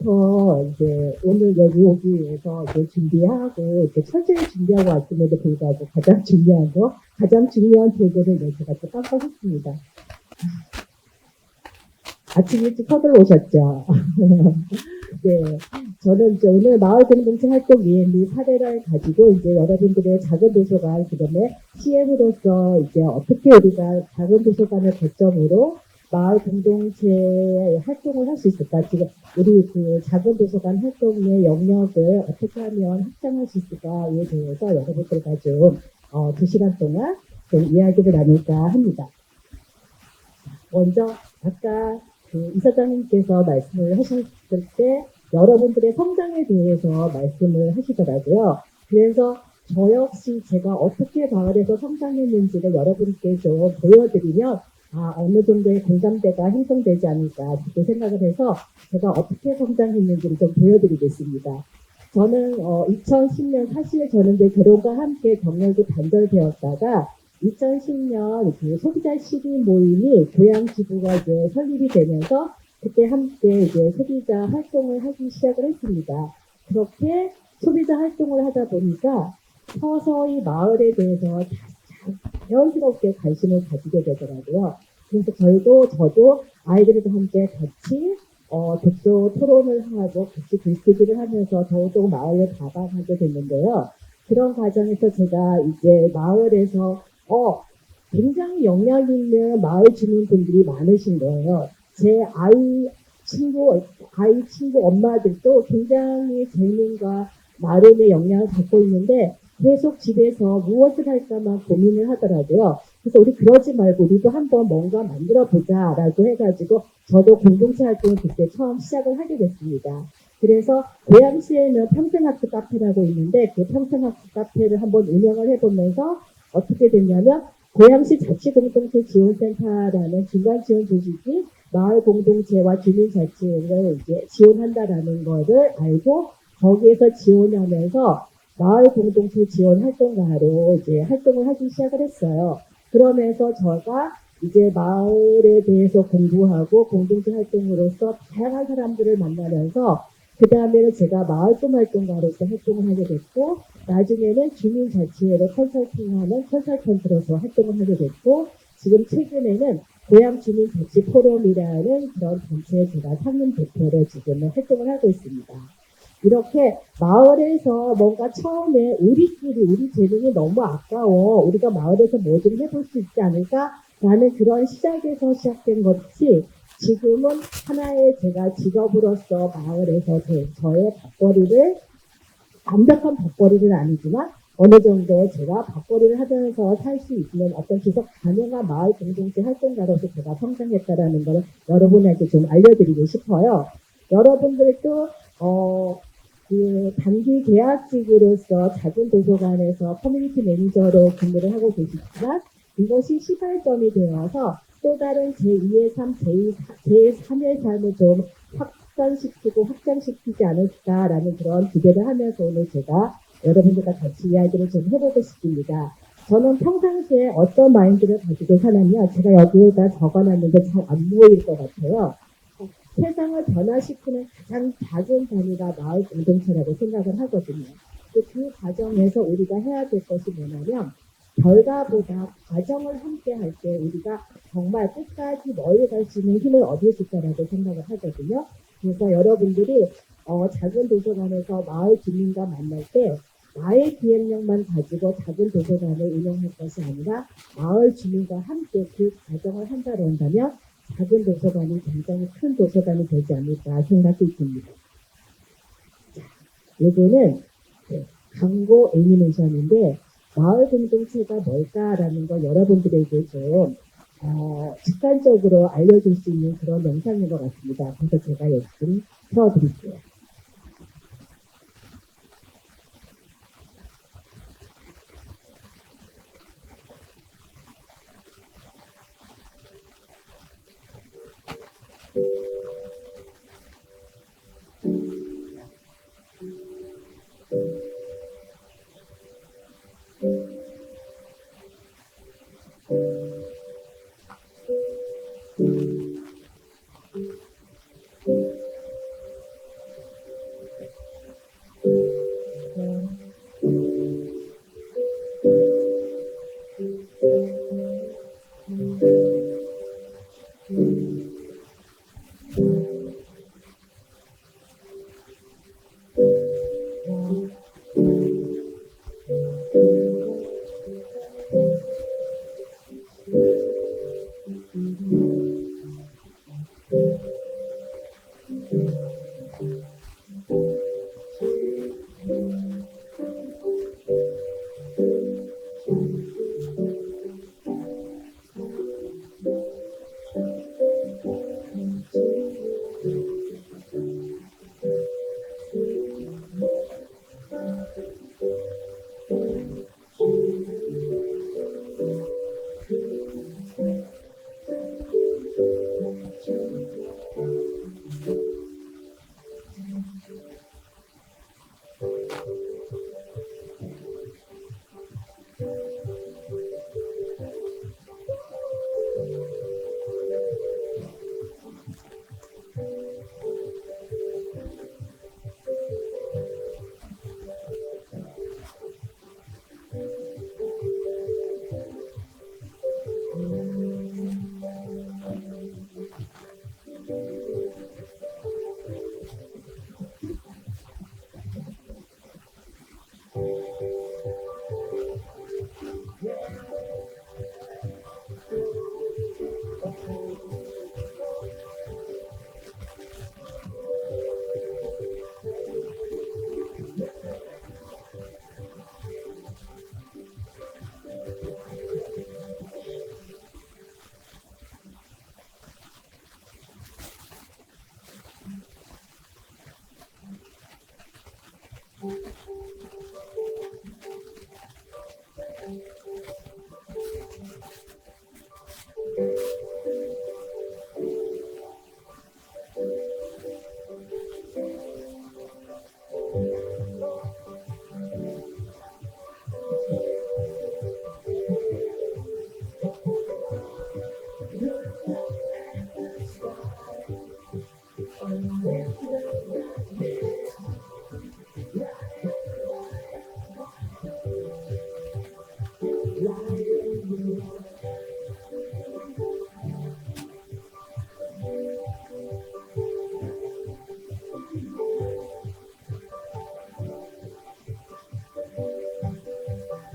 아침부터 이제 오늘 여기 오기 위해서 이제 준비하고 이제 철저히 준비하고 왔음에도 불구하고 가장 중요한 도구를 네, 제가 또 깜빡했습니다. 아침 일찍 서둘러 오셨죠? 네. 저는 이제 오늘 마을 공동체 활동 EMB 사례를 가지고 이제 여러분들의 작은 도서관, 그 다음에 CM으로서 이제 어떻게 우리가 작은 도서관을 거점으로 마을 공동체의 활동을 할 수 있을까? 지금 우리 그 작은 도서관 활동의 영역을 어떻게 하면 확장할 수 있을까에 대해서 여러분들과 좀 2시간 동안 좀 이야기를 나눌까 합니다. 먼저 아까 그 이사장님께서 말씀을 하셨을 때 여러분들의 성장에 대해서 말씀을 하시더라고요. 그래서 저 역시 제가 어떻게 마을에서 성장했는지를 여러분께 좀 보여드리면 어느 정도의 공감대가 형성되지 않을까 그렇게 생각을 해서 제가 어떻게 성장했는지를 좀 보여드리겠습니다. 저는 2010년 사실 저는 이제 결혼과 함께 경력이 단절되었다가 2010년 그 소비자 시리 모임이 고양지구가 이제 설립이 되면서 그때 함께 이제 소비자 활동을 하기 시작을 했습니다. 그렇게 소비자 활동을 하다 보니까 서서히 마을에 대해서 자연스럽게 관심을 가지게 되더라고요. 그래서 저도 아이들과 함께 같이 독서 토론을 하고 같이 글쓰기를 하면서 더더욱 마을을 다방하게 됐는데요. 그런 과정에서 제가 이제 마을에서 굉장히 영향 있는 마을 주민분들이 많으신 거예요. 제 아이 친구 엄마들도 굉장히 재능과 나름의 영향을 갖고 있는데 계속 집에서 무엇을 할까만 고민을 하더라고요. 그래서 우리 그러지 말고 우리도 한번 뭔가 만들어 보자라고 해가지고 저도 공동체 활동을 그때 처음 시작을 하게 됐습니다. 그래서 고양시에는 평생학습 카페라고 있는데 그 평생학습 카페를 한번 운영을 해보면서 어떻게 됐냐면 고양시 자치공동체 지원센터라는 중간 지원 조직이 마을 공동체와 주민 자치를 이제 지원한다라는 거를 알고 거기에서 지원하면서 마을 공동체 지원 활동가로 이제 활동을 하기 시작을 했어요. 그러면서 제가 이제 마을에 대해서 공부하고 공동체 활동으로서 다양한 사람들을 만나면서 그 다음에는 제가 마을꿈 활동가로서 활동을 하게 됐고 나중에는 주민자치회를 컨설팅하는 컨설턴트로서 활동을 하게 됐고 지금 최근에는 고양주민자치 포럼이라는 그런 단체에 제가 상임 대표로 지금은 활동을 하고 있습니다. 이렇게 마을에서 뭔가 처음에 우리 재능이 너무 아까워 우리가 마을에서 뭐 좀 해볼 수 있지 않을까라는 그런 시작에서 시작된 것이 지금은 하나의 제가 직업으로서 마을에서 저의 밥벌이를 완벽한 밥벌이는 아니지만 어느 정도 제가 밥벌이를 하면서 살 수 있는 어떤 지속 가능한 마을 공동체 활동가로서 제가 성장했다라는 걸 여러분에게 좀 알려드리고 싶어요. 여러분들도 그 단기 계약직으로서 작은 도서관에서 커뮤니티 매니저로 근무를 하고 계시지만 이것이 시발점이 되어서 또 다른 제2의 삶, 제3의 삶을 좀 확산시키고 확장시키지 않을까라는 그런 기대를 하면서 오늘 제가 여러분들과 같이 이야기를 좀 해보고 싶습니다. 저는 평상시에 어떤 마인드를 가지고 사냐면 제가 여기에다 적어놨는데 잘 안 보일 것 같아요. 세상을 변화시키는 가장 작은 단위가 마을 공동체라고 생각을 하거든요. 그 과정에서 우리가 해야 될 것이 뭐냐면 결과보다 과정을 함께 할 때 우리가 정말 끝까지 멀리 갈 수 있는 힘을 얻을 수 있다고 생각을 하거든요. 그래서 여러분들이 작은 도서관에서 마을 주민과 만날 때 나의 기획력만 가지고 작은 도서관을 운영할 것이 아니라 마을 주민과 함께 그 과정을 한다고 한다면 작은 도서관이 굉장히 큰 도서관이 되지 않을까 생각이 듭니다. 이거는 광고 애니메이션인데 마을 공동체가 뭘까라는 걸 여러분들에게 좀 직관적으로 알려줄 수 있는 그런 영상인 것 같습니다. 그래서 제가 여기 좀 틀어드릴게요.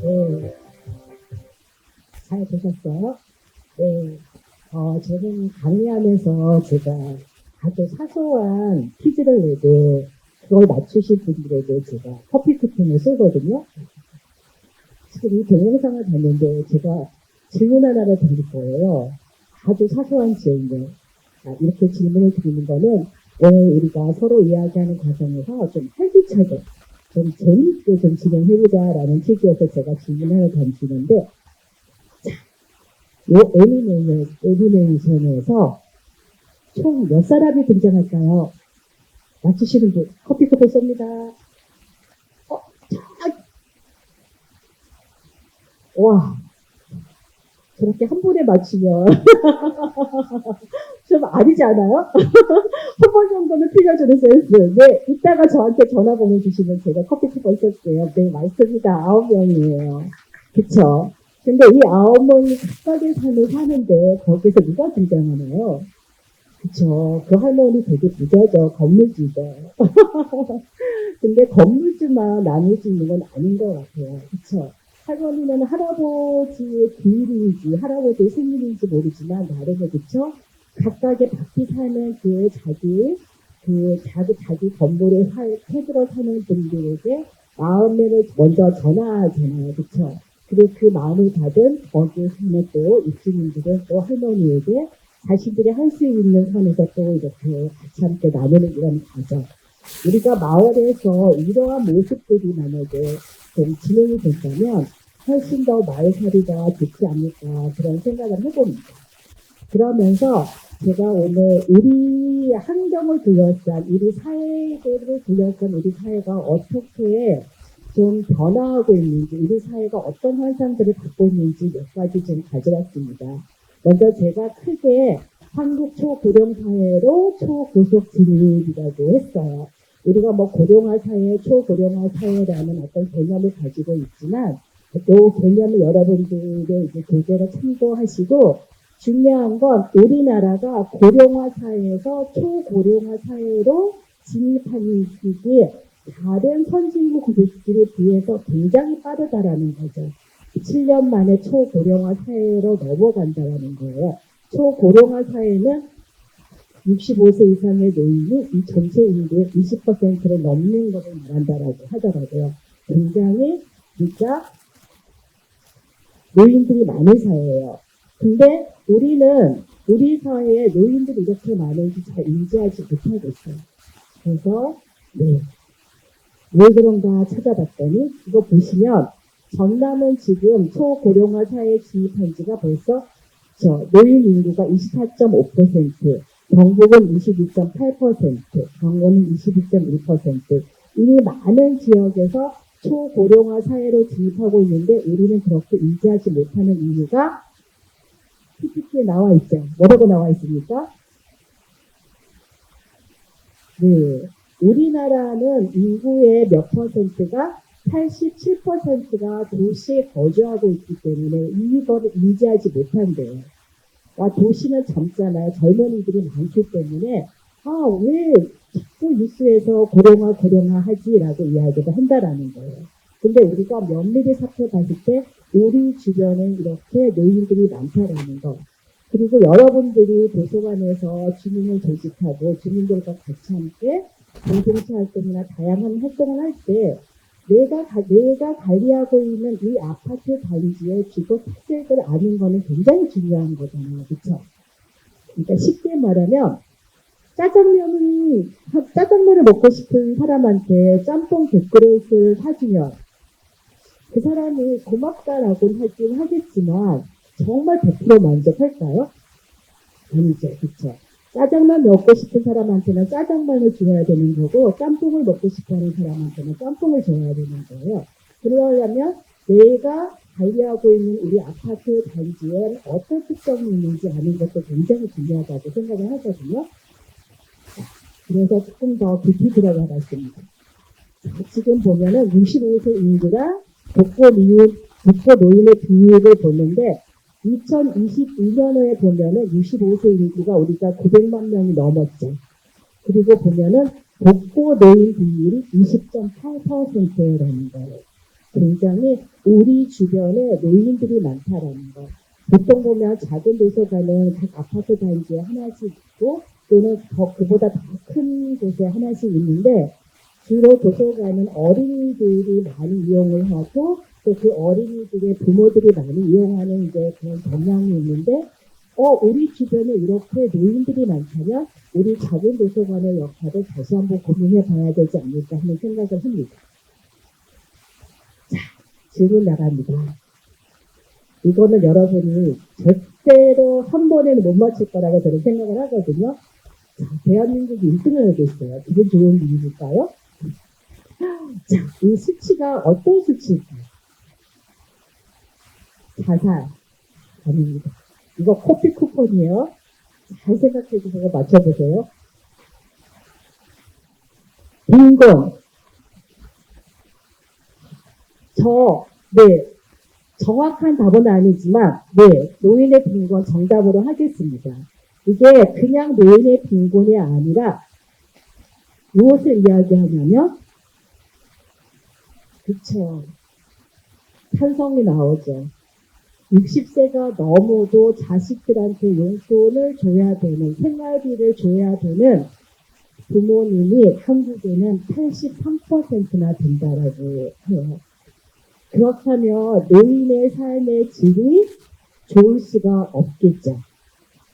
네, 잘 보셨어요? 네, 저는 강의하면서 제가 아주 사소한 퀴즈를 내도 그걸 맞추실 분들에게 제가 커피 쿠폰을 쏘거든요. 지금 이 동영상을 봤는데 제가 질문 하나를 드릴 거예요. 아주 사소한 질문. 이렇게 질문을 드리는 거는 오늘 우리가 서로 이야기하는 과정에서 좀 활기차게, 좀 재미있게 좀 진행해보자라는 취지에서 제가 질문을 던지는데, 요 애니메이션에서 총 몇 사람이 등장할까요? 맞추시는 분, 커피 쿠폰 쏩니다. 와, 저렇게 한 번에 맞추면 좀 아니지 않아요? 한 번 정도는 틀려주는 센스. 네, 이따가 저한테 전화번호 주시면 제가 커피 쿠폰 쏠게요. 네, 맞습니다. 9명이에요. 그쵸? 근데 이 9명이 각각의 삶을 사는데 거기서 누가 등장하나요? 그쵸. 그 할머니 되게 부자죠. 건물주죠. 근데 건물주만 나눌 수 있는 건 아닌 것 같아요. 그쵸. 할머니는 할아버지의 기일인지 할아버지의 생일인지 모르지만 나름의 그쵸. 각각의 바퀴 사는 자기 건물에 새들어 사는 분들에게 마음을 먼저 전하잖아요. 그쵸. 그리고 그 마음을 받은 거기에 사는 또 입주민들은 또 할머니에게 자신들이 할 수 있는 선에서 또 이렇게 같이 함께 나누는 이런 과정. 우리가 마을에서 이러한 모습들이 만약에 좀 진행이 됐다면 훨씬 더 마을살이가 좋지 않을까 그런 생각을 해봅니다. 그러면서 제가 오늘 우리 환경을 둘러싼 우리 사회를 둘러싼 우리 사회가 어떻게 좀 변화하고 있는지 우리 사회가 어떤 현상들을 갖고 있는지 몇 가지 좀 가져왔습니다. 먼저 제가 크게 한국 초고령 사회로 초고속 진입이라고 했어요. 우리가 뭐 고령화 사회, 초고령화 사회라는 어떤 개념을 가지고 있지만 이 개념을 여러분들의 이제 교재를 참고하시고 중요한 건 우리나라가 고령화 사회에서 초고령화 사회로 진입하는 시기에 다른 선진국들에 비해서 굉장히 빠르다라는 거죠. 7년 만에 초고령화 사회로 넘어간다라는 거예요. 초고령화 사회는 65세 이상의 노인이 이 전체 인구의 20%를 넘는 것을 말한다라고 하더라고요. 굉장히 진짜 노인들이 많은 사회예요. 근데 우리 사회에 노인들이 이렇게 많은지 잘 인지하지 못하고 있어요. 그래서 왜 그런가 찾아봤더니 이거 보시면 전남은 지금 초고령화 사회에 진입한 지가 벌써 노인 인구가 24.5%, 경북은 22.8%, 강원은 22.1%. 이미 많은 지역에서 초고령화 사회로 진입하고 있는데 우리는 그렇게 인지하지 못하는 이유가 PPT에 나와 있죠. 뭐라고 나와 있습니까? 네. 우리나라는 인구의 몇 퍼센트가 87%가 도시에 거주하고 있기 때문에 이거를 인지하지 못한대요. 도시는 젊잖아요. 젊은이들이 많기 때문에 왜 자꾸 뉴스에서 고령화 하지라고 이야기를 한다라는 거예요. 근데 우리가 면밀히 살펴봤을 때 우리 주변에 이렇게 노인들이 많다라는 거. 그리고 여러분들이 도서관에서 주민을 조직하고 주민들과 같이 함께 공동체 활동이나 다양한 활동을 할 때 내가 관리하고 있는 이 아파트 단지의 주거 특색을 아는 거는 굉장히 중요한 거잖아요. 그렇죠? 그러니까 쉽게 말하면 짜장면을 먹고 싶은 사람한테 짬뽕 100그릇을 사주면 그 사람이 고맙다라고는 하긴 하겠지만 정말 100% 만족할까요? 아니죠. 그쵸? 짜장면 먹고 싶은 사람한테는 짜장면을 줘야 되는 거고 짬뽕을 먹고 싶어하는 사람한테는 짬뽕을 줘야 되는 거예요. 그러려면 내가 관리하고 있는 우리 아파트 단지에 어떤 특성이 있는지 아는 것도 굉장히 중요하다고 생각을 하거든요. 그래서 조금 더 깊이 들어가 봤습니다. 지금 보면은 65세 인구랑 독거 노인의 비율을 보는데 2022년에 보면은 65세 인구가 우리가 900만 명이 넘었죠. 그리고 보면은 독거 노인 비율이 20.8%라는 거예요. 굉장히 우리 주변에 노인들이 많다라는 거. 보통 보면 작은 도서관은 각 아파트 단지에 하나씩 있고 또는 그보다 더 큰 곳에 하나씩 있는데 주로 도서관은 어린이들이 많이 이용을 하고 또 그 어린이들의 부모들이 많이 이용하는 이제 그런 경향이 있는데 우리 주변에 이렇게 노인들이 많다면 우리 작은 도서관의 역할을 다시 한번 고민해 봐야 되지 않을까 하는 생각을 합니다. 자, 질문 나갑니다. 이거는 여러분이 절대로 한 번에는 못 맞출 거라고 저는 생각을 하거든요. 자, 대한민국이 1등을 하고 있어요. 기분 좋은 일일까요? 자, 이 수치가 어떤 수치일까요? 자살. 아닙니다. 이거 커피 쿠폰이에요. 잘 생각해 주시고 맞춰보세요. 빈곤. 네. 정확한 답은 아니지만, 네. 노인의 빈곤 정답으로 하겠습니다. 이게 그냥 노인의 빈곤이 아니라, 무엇을 이야기하냐면, 그쵸. 탄성이 나오죠. 60세가 넘어도 자식들한테 용돈을 줘야 되는, 생활비를 줘야 되는 부모님이 한국에는 83%나 된다라고 해요. 그렇다면 노인의 삶의 질이 좋을 수가 없겠죠.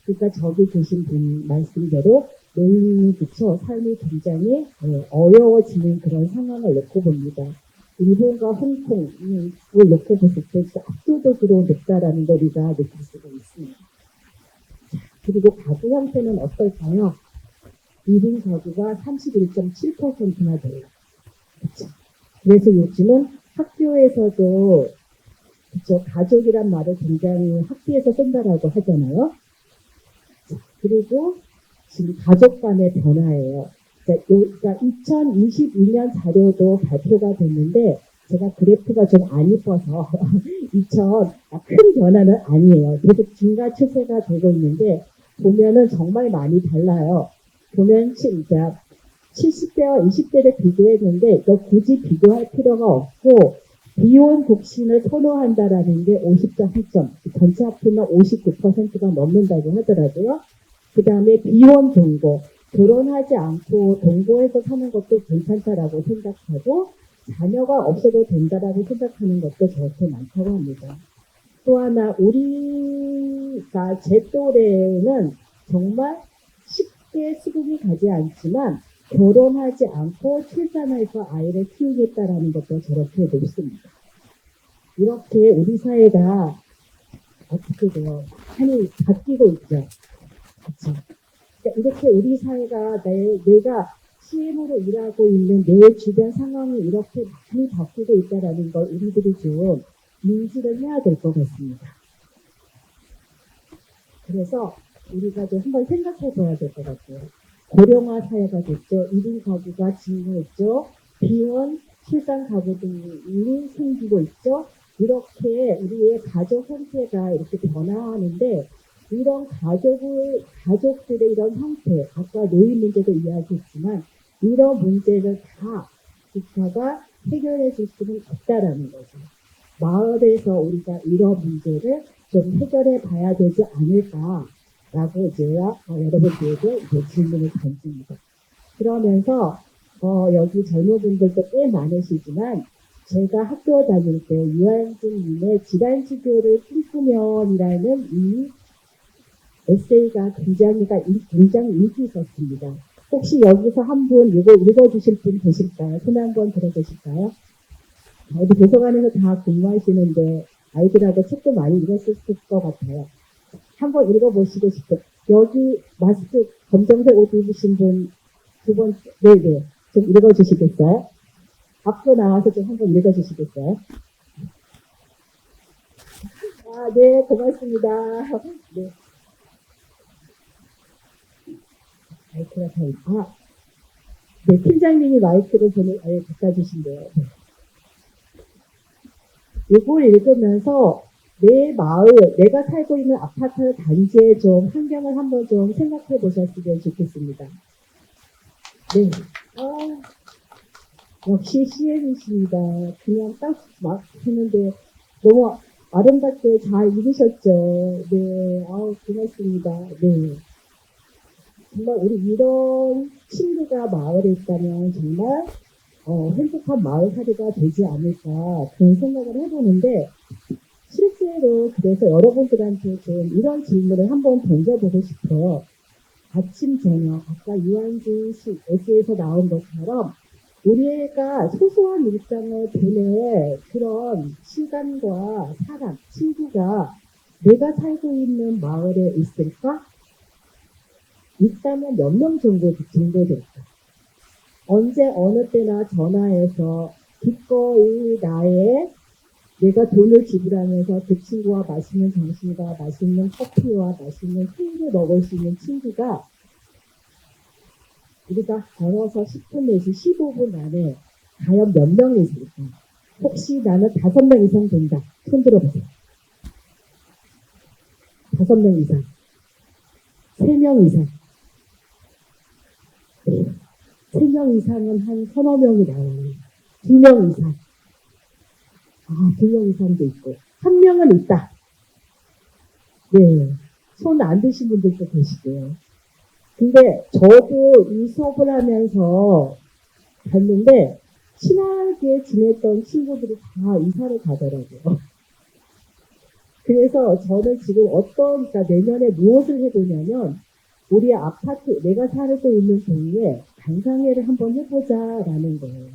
그러니까 저기 계신 분 말씀대로 노인이 그쵸 삶이 굉장히 어려워지는 그런 상황을 놓고 봅니다. 일본과 홍콩을 놓고 봤을 때 압도적으로 높다라는 걸 우리가 느낄 수가 있습니다. 그리고 가구 형태는 어떨까요? 1인 가구가 31.7%나 돼요. 그렇죠? 그래서 요즘은 학교에서도 그렇죠? 가족이란 말을 굉장히 학교에서 쓴다라고 하잖아요. 그리고 지금 가족 간의 변화예요. 그러니까 2022년 자료도 발표가 됐는데 제가 그래프가 좀 안 이뻐서 큰 변화는 아니에요. 계속 증가 추세가 되고 있는데 보면은 정말 많이 달라요. 보면 70대와 20대를 비교했는데 또 굳이 비교할 필요가 없고 비혼 독신을 선호한다라는 게 50.3점, 전체 합치면 59%가 넘는다고 하더라고요. 그 다음에 비혼 동거, 결혼하지 않고 동거해서 사는 것도 괜찮다라고 생각하고 자녀가 없어도 된다라고 생각하는 것도 저렇게 많다고 합니다. 또 하나 우리가 제 또래는 정말 쉽게 수긍이 가지 않지만 결혼하지 않고 출산해서 아이를 키우겠다라는 것도 저렇게 높습니다. 이렇게 우리 사회가 어떻게 돼요? 많이 바뀌고 있죠. 그렇죠? 그러니까 이렇게 우리 사회가 내가 CM으로 일하고 있는 내 주변 상황이 이렇게 많이 바뀌고 있다는 걸 우리들이 좀 인식을 해야 될 것 같습니다. 그래서 우리가 좀 한번 생각해 봐야 될 것 같아요. 고령화 사회가 됐죠. 1인 가구가 증가했죠. 비혼, 출산 가구 등이 생기고 있죠. 이렇게 우리의 가족 형태가 이렇게 변화하는데 이런 가족들의 이런 형태, 아까 노인 문제도 이야기했지만 이런 문제를 다 국가가 해결해 줄 수는 없다라는 거죠. 마을에서 우리가 이런 문제를 좀 해결해 봐야 되지 않을까라고 제가 여러분들에게 질문을 던집니다. 그러면서 여기 젊은 분들도 꽤 많으시지만 제가 학교 다닐 때 유한진님의 질환치료를 꿈꾸면이라는 이 에세이가 굉장히 인기 있었습니다. 혹시 여기서 한 분 이거 읽어주실 분 계실까요? 손 한번 들어주실까요? 어디 도서관에서 다 근무하시는데 아이들하고 책도 많이 읽었을 것 같아요. 한번 읽어보시고 싶어요. 여기 마스크 검정색 옷 입으신 분 두 번째, 네네. 좀 읽어주시겠어요? 앞으로 나와서 좀 한번 읽어주시겠어요? 아, 네, 고맙습니다. 네. 마이크가 다, 네, 팀장님이 마이크를 갖다 주신대요. 네. 이걸 읽으면서 내 마을, 내가 살고 있는 아파트 단지의 좀 환경을 한번 좀 생각해 보셨으면 좋겠습니다. 네. 역시 CM이십니다. 그냥 딱 막 했는데 너무 아름답게 잘 읽으셨죠. 네. 고맙습니다. 네. 정말 우리 이런 친구가 마을에 있다면 정말 행복한 마을살이가 되지 않을까 그런 생각을 해보는데 실제로 그래서 여러분들한테 좀 이런 질문을 한번 던져보고 싶어요. 아침 저녁 아까 유한진 씨 에세이에서 나온 것처럼 우리가 소소한 일상을 보낼 그런 시간과 사람, 친구가 내가 살고 있는 마을에 있을까? 있다면 몇 명 정도 될까? 언제 어느 때나 전화해서 기꺼이 내가 돈을 지불하면서 그 친구와 맛있는 점심과 맛있는 커피와 맛있는 케이크를 먹을 수 있는 친구가 우리가 걸어서 10분 내지 15분 안에 과연 몇 명이 있을까? 혹시 나는 5명 이상 된다. 손 들어보세요. 5명 이상. 3명 이상. 3명 이상은 한 서너 명이 나와요. 2명 이상. 2명 이상도 있고. 1명은 있다. 네. 손 안 드신 분들도 계시고요. 근데 저도 이 수업을 하면서 봤는데 친하게 지냈던 친구들이 다 이사를 가더라고요. 그래서 저는 지금 그러니까 내년에 무엇을 해보냐면 우리 아파트, 내가 살고 있는 동네에 간상회를 한번 해보자라는 거예요.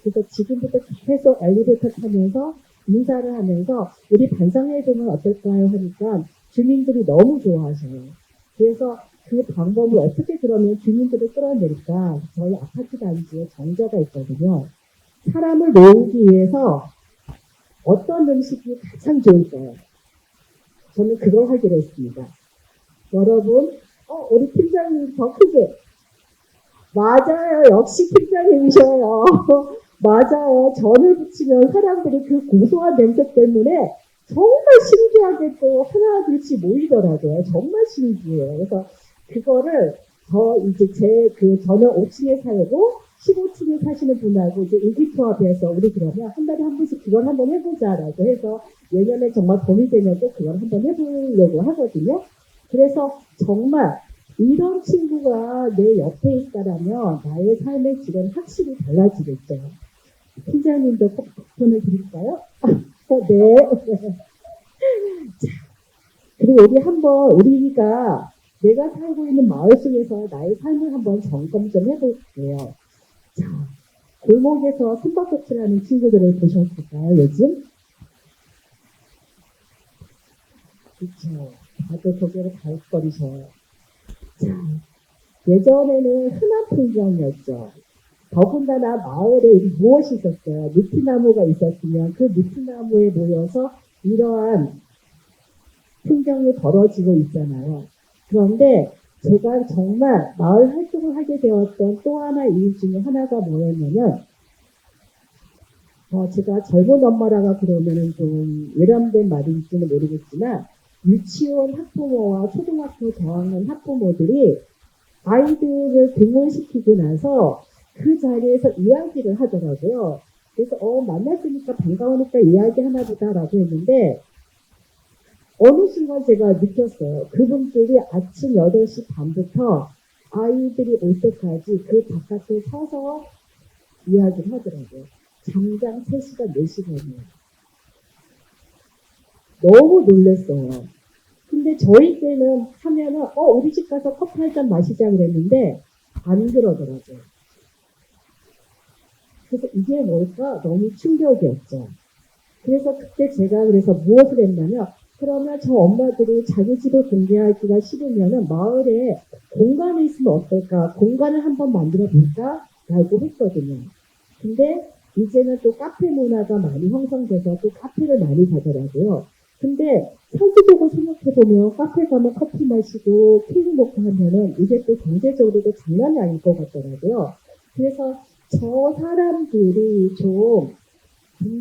그래서 지금부터 계속 엘리베이터 타면서 인사를 하면서 우리 반상회 해보면 어떨까요? 하니까 주민들이 너무 좋아하셔요. 그래서 그 방법을 어떻게 그러면 주민들을 끌어낼까? 저희 아파트 단지에 정자가 있거든요. 사람을 모으기 위해서 어떤 음식이 가장 좋을까요? 저는 그걸 하기로 했습니다. 여러분, 우리 팀장님 더 크게. 맞아요. 역시 팀장님이셔요. 맞아요. 전을 부치면 사람들이 그 고소한 냄새 때문에 정말 신기하게 또 하나 둘씩 모이더라고요. 정말 신기해요. 그래서 그거를 저는 5층에 살고 15층에 사시는 분하고 이제 의기투합해서 우리 그러면 한 달에 한 번씩 그걸 한번 해보자라고 해서 내년에 정말 봄이 되면 또 그걸 한번 해보려고 하거든요. 그래서 정말 이런 친구가 내 옆에 있다라면 나의 삶의 질은 확실히 달라지겠죠. 팀장님도 꼭 덕분을 드릴까요? 네. 자, 그리고 우리가 내가 살고 있는 마을 속에서 나의 삶을 한번 점검 좀 해볼게요. 자, 골목에서 숨바꼭질 하는 친구들을 보셨을까요, 요즘? 그렇죠. 다들 고개를 갸웃거리셔요. 자, 예전에는 흔한 풍경이었죠. 더군다나 마을에 무엇이 있었어요? 느티나무가 있었으면 그 느티나무에 모여서 이러한 풍경이 벌어지고 있잖아요. 그런데 제가 정말 마을 활동을 하게 되었던 또 하나 이유 중에 하나가 뭐였냐면 제가 젊은 엄마라가 그러면은 좀 외람된 말인지는 모르겠지만 유치원 학부모와 초등학교 저학년 학부모들이 아이들을 등원시키고 나서 그 자리에서 이야기를 하더라고요. 그래서 만났으니까 반가우니까 이야기 하나 보다라고 했는데 어느 순간 제가 느꼈어요. 그분들이 아침 8시 반부터 아이들이 올 때까지 그 바깥에 서서 이야기를 하더라고요. 장장 3시간, 4시간이에요. 너무 놀랐어요. 근데 저희 때는 하면은 우리 집 가서 커피 한 잔 마시자 그랬는데 안 그러더라고요. 그래서 이게 뭘까? 너무 충격이었죠. 그래서 그때 제가 그래서 무엇을 했냐면, 그러면 저 엄마들이 자기 집을 공개하기가 싫으면은 마을에 공간이 있으면 어떨까? 공간을 한번 만들어 볼까? 라고 했거든요. 근데 이제는 또 카페 문화가 많이 형성돼서 또 카페를 많이 가더라고요. 근데 상대적으로 생각해보면 카페 가면 커피 마시고 케이크 먹고 하면은 이게 또 경제적으로도 장난이 아닐 것 같더라고요. 그래서 저 사람들이 좀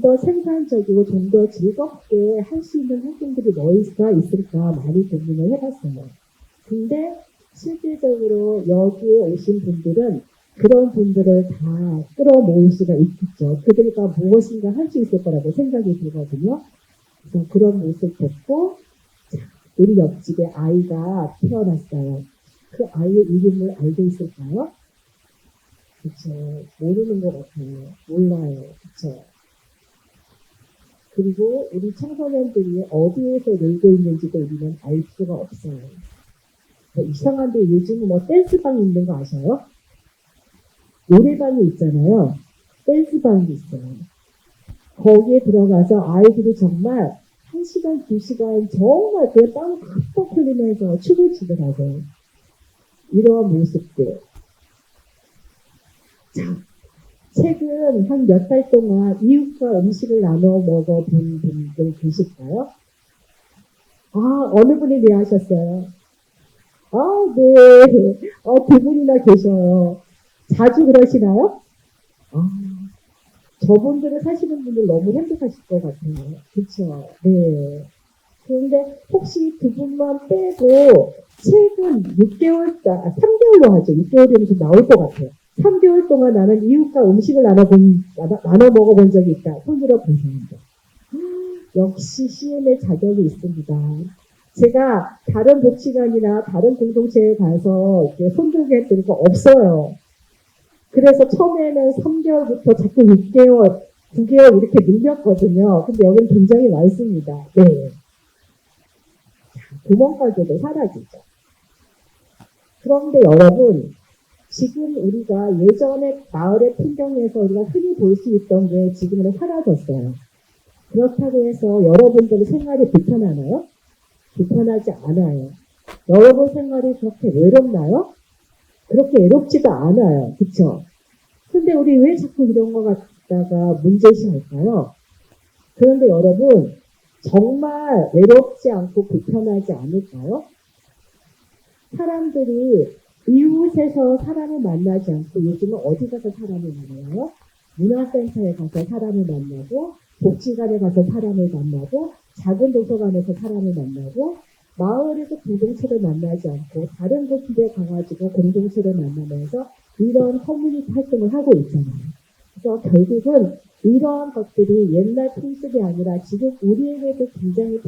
더 생산적이고 좀 더 즐겁게 할 수 있는 활동들이 뭐가 있을까 많이 고민을 해봤어요. 근데 실질적으로 여기에 오신 분들은 그런 분들을 다 끌어모을 수가 있겠죠. 그들과 무엇인가 할 수 있을 거라고 생각이 들거든요. 그래서 그런 모습 보고 우리 옆집에 아이가 태어났어요. 그 아이의 이름을 알고 있을까요? 그쵸. 모르는 것 같아요. 몰라요. 그쵸. 그리고 우리 청소년들이 어디에서 놀고 있는지도 우리는 알 수가 없어요. 이상한데 요즘은 뭐 댄스방이 있는 거 아셔요? 노래방이 있잖아요. 댄스방이 있어요. 거기에 들어가서 아이들이 정말 1시간, 2시간 정말 그냥 땀 팍팍 흘리면서 춤을 추더라고요. 이러한 모습들. 자, 최근 한 몇 달 동안 이웃과 음식을 나눠 먹어본 분들 계실까요? 아, 어느 분이 네 하셨어요? 아, 네. 두 분이나 계셔요. 자주 그러시나요? 아, 저분들은 사시는 분들 너무 행복하실 것 같아요. 그쵸? 네. 그런데 혹시 두 분만 빼고 최근 6개월, 3개월로 하죠. 6개월이면 좀 나올 것 같아요. 3개월 동안 나는 이웃과 음식을 나눠 먹어본 적이 있다. 손들어 보십니다. 역시 CM의 자격이 있습니다. 제가 다른 복지관이나 다른 공동체에 가서 이렇게 손들게 했더니 없어요. 그래서 처음에는 3개월부터 자꾸 6개월, 9개월 이렇게 늘렸거든요. 근데 여기는 굉장히 많습니다. 네. 구멍가게도 사라지죠. 그런데 여러분, 지금 우리가 예전에 마을의 풍경에서 우리가 흔히 볼 수 있던 게 지금은 사라졌어요. 그렇다고 해서 여러분들의 생활이 불편하나요? 불편하지 않아요. 여러분 생활이 그렇게 외롭나요? 그렇게 외롭지도 않아요. 그쵸? 근데 우리 왜 자꾸 이런 거 갖다가 문제시할까요? 그런데 여러분, 정말 외롭지 않고 불편하지 않을까요? 사람들이 이웃에서 사람을 만나지 않고 요즘은 어디 가서 사람을 만나요? 문화센터에 가서 사람을 만나고, 복지관에 가서 사람을 만나고, 작은 도서관에서 사람을 만나고, 마을에서 공동체를 만나지 않고 다른 곳에 가가지고 공동체를 만나면서 이런 커뮤니티 활동을 하고 있잖아요. 그래서 결국은 이러한 것들이 옛날 풍습이 아니라 지금 우리에게도 굉장히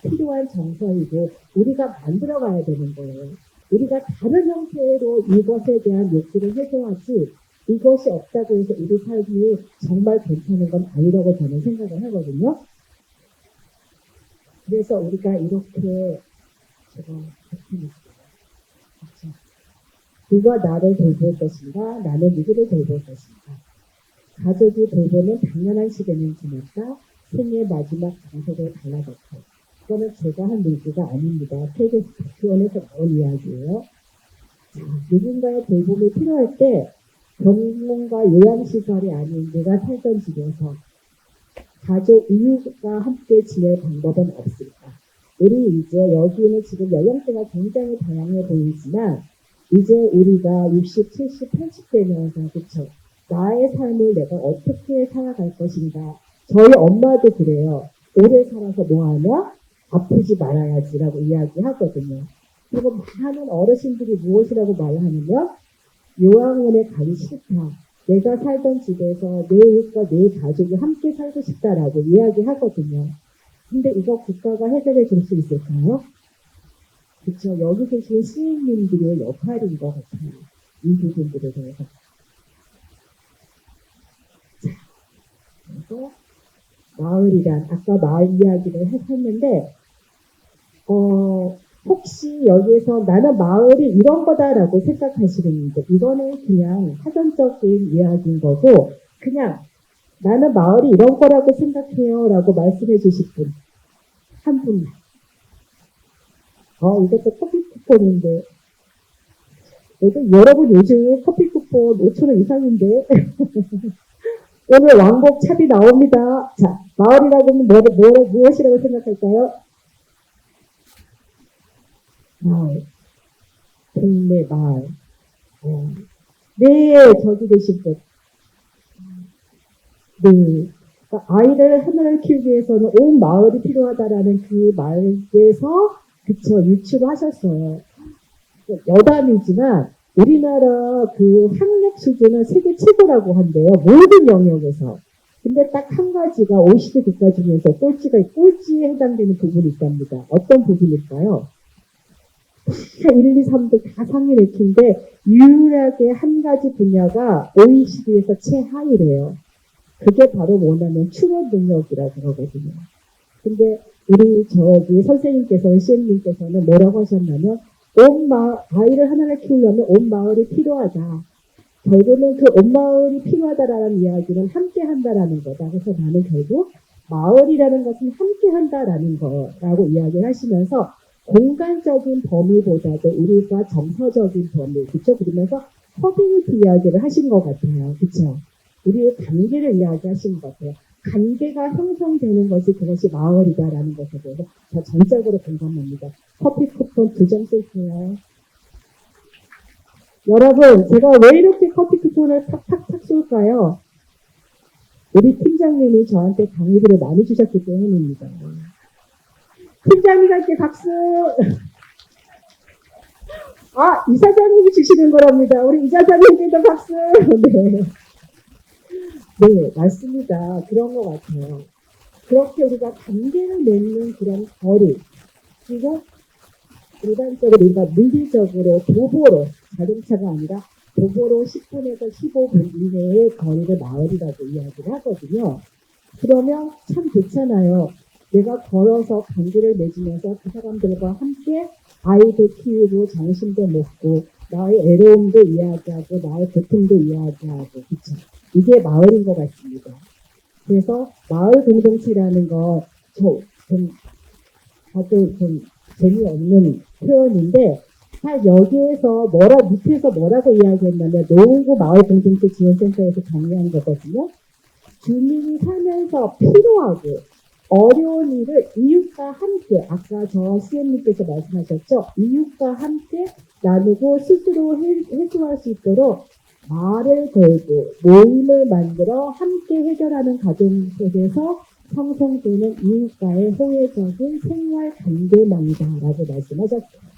필요한 정서이고 우리가 만들어가야 되는 거예요. 우리가 다른 형태로 이것에 대한 욕구를 해소하지 이것이 없다고 해서 우리 삶이 정말 괜찮은 건 아니라고 저는 생각을 하거든요. 그래서 우리가 이렇게 제가 그렇죠. 누가 나를 돌볼 것인가? 나는 누구를 돌볼 것인가? 가족이 돌보는 당연한 시간은 지났다. 생의 마지막 장소로 달라졌다. 이거는 제가 한 얘기가 아닙니다. 세계 박지원에서 나온 이야기예요. 자, 누군가의 돌봄이 필요할 때 병원과 요양시설이 아닌 내가 살던 집에서 가족 이웃과 함께 지낼 방법은 없을까? 우리 이제 여기는 지금 연령대가 굉장히 다양해 보이지만 이제 우리가 60, 70, 80대면서 그쵸? 나의 삶을 내가 어떻게 살아갈 것인가? 저희 엄마도 그래요. 오래 살아서 뭐하냐? 아프지 말아야지라고 이야기하거든요. 그리고 많은 어르신들이 무엇이라고 말하냐면 요양원에 가기 싫다. 내가 살던 집에서 내 이웃과 내 가족이 함께 살고 싶다라고 이야기하거든요. 근데 이거 국가가 해결해 줄 수 있을까요? 그쵸. 여기 계신 시민님들의 역할인 것 같아요. 이 부분들에 대해서. 자, 그래서 마을이란, 아까 마을 이야기를 했는데, 혹시 여기에서 나는 마을이 이런 거다라고 생각하시는 분들, 이거는 그냥 사전적인 이야기인 거고, 그냥 나는 마을이 이런 거라고 생각해요 라고 말씀해 주실 분. 한 분만. 이것도 커피 쿠폰인데. 여러분 요즘 커피 쿠폰 5,000원 이상인데. 오늘 왕복 차비 나옵니다. 자, 마을이라고 하면 무엇이라고 생각할까요? 마을. 동네 마을. 네, 저기 계신 분. 네. 그러니까 아이를 하나를 키우기 위해서는 온 마을이 필요하다라는 그 말에서 그쵸 유추를 하셨어요. 여담이지만 우리나라 그 학력 수준은 세계 최고라고 한대요. 모든 영역에서. 근데 딱 한 가지가 OECD 국가 중에서 꼴찌에 해당되는 부분이 있답니다. 어떤 부분일까요? 다 1, 2, 3등 다 상위 랭킹인데 유일하게 한 가지 분야가 OECD에서 최하위래요. 그게 바로 뭐냐면 추론 능력이라고 하거든요. 근데 우리 선생님께서는 CM님께서는 뭐라고 하셨냐면 아이를 하나를 키우려면 온 마을이 필요하다. 결국은 그 온 마을이 필요하다라는 이야기는 함께 한다라는 거다. 그래서 나는 결국 마을이라는 것은 함께 한다라는 거라고 이야기를 하시면서 공간적인 범위보다도 우리가 정서적인 범위, 그쵸? 그러면서 커뮤니티 이야기를 하신 것 같아요. 그쵸? 우리의 관계를 이야기하신 것 같아요. 관계가 형성되는 것이 그것이 마을이다라는 것에 대해서 저 전적으로 공감합니다. 커피 쿠폰 2장 쓸게요. 여러분, 제가 왜 이렇게 커피 쿠폰을 탁탁탁 쏠까요? 우리 팀장님이 저한테 강의들을 많이 주셨기 때문입니다. 팀장님께 박수! 이사장님이 주시는 거랍니다. 우리 이사장님께도 박수! 네. 네, 맞습니다. 그런 것 같아요. 그렇게 우리가 관계를 맺는 그런 거리, 그리고 일반적으로 우리가 물리적으로 도보로, 자동차가 아니라 도보로 10분에서 15분 이내의 거리를 마을이라고 이야기를 하거든요. 그러면 참 좋잖아요. 내가 걸어서 관계를 맺으면서 그 사람들과 함께 아이도 키우고 정신도 먹고 나의 애로움도 이야기하고 나의 고통도 이야기하고 그쵸? 이게 마을인 것 같습니다. 그래서 마을 공동체라는 거 다들 좀 재미없는 표현인데 여기에서 밑에서 뭐라고 이야기했냐면 노원구 마을 공동체 지원센터에서 정리한 거거든요. 주민이 살면서 필요하고 어려운 일을 이웃과 함께 아까 저 CM님께서 말씀하셨죠. 이웃과 함께 나누고 스스로 해소할 수 있도록 말을 걸고 모임을 만들어 함께 해결하는 과정 속에서 형성되는 이웃과의 호혜적인 생활 관계망이다라고 말씀하셨어요.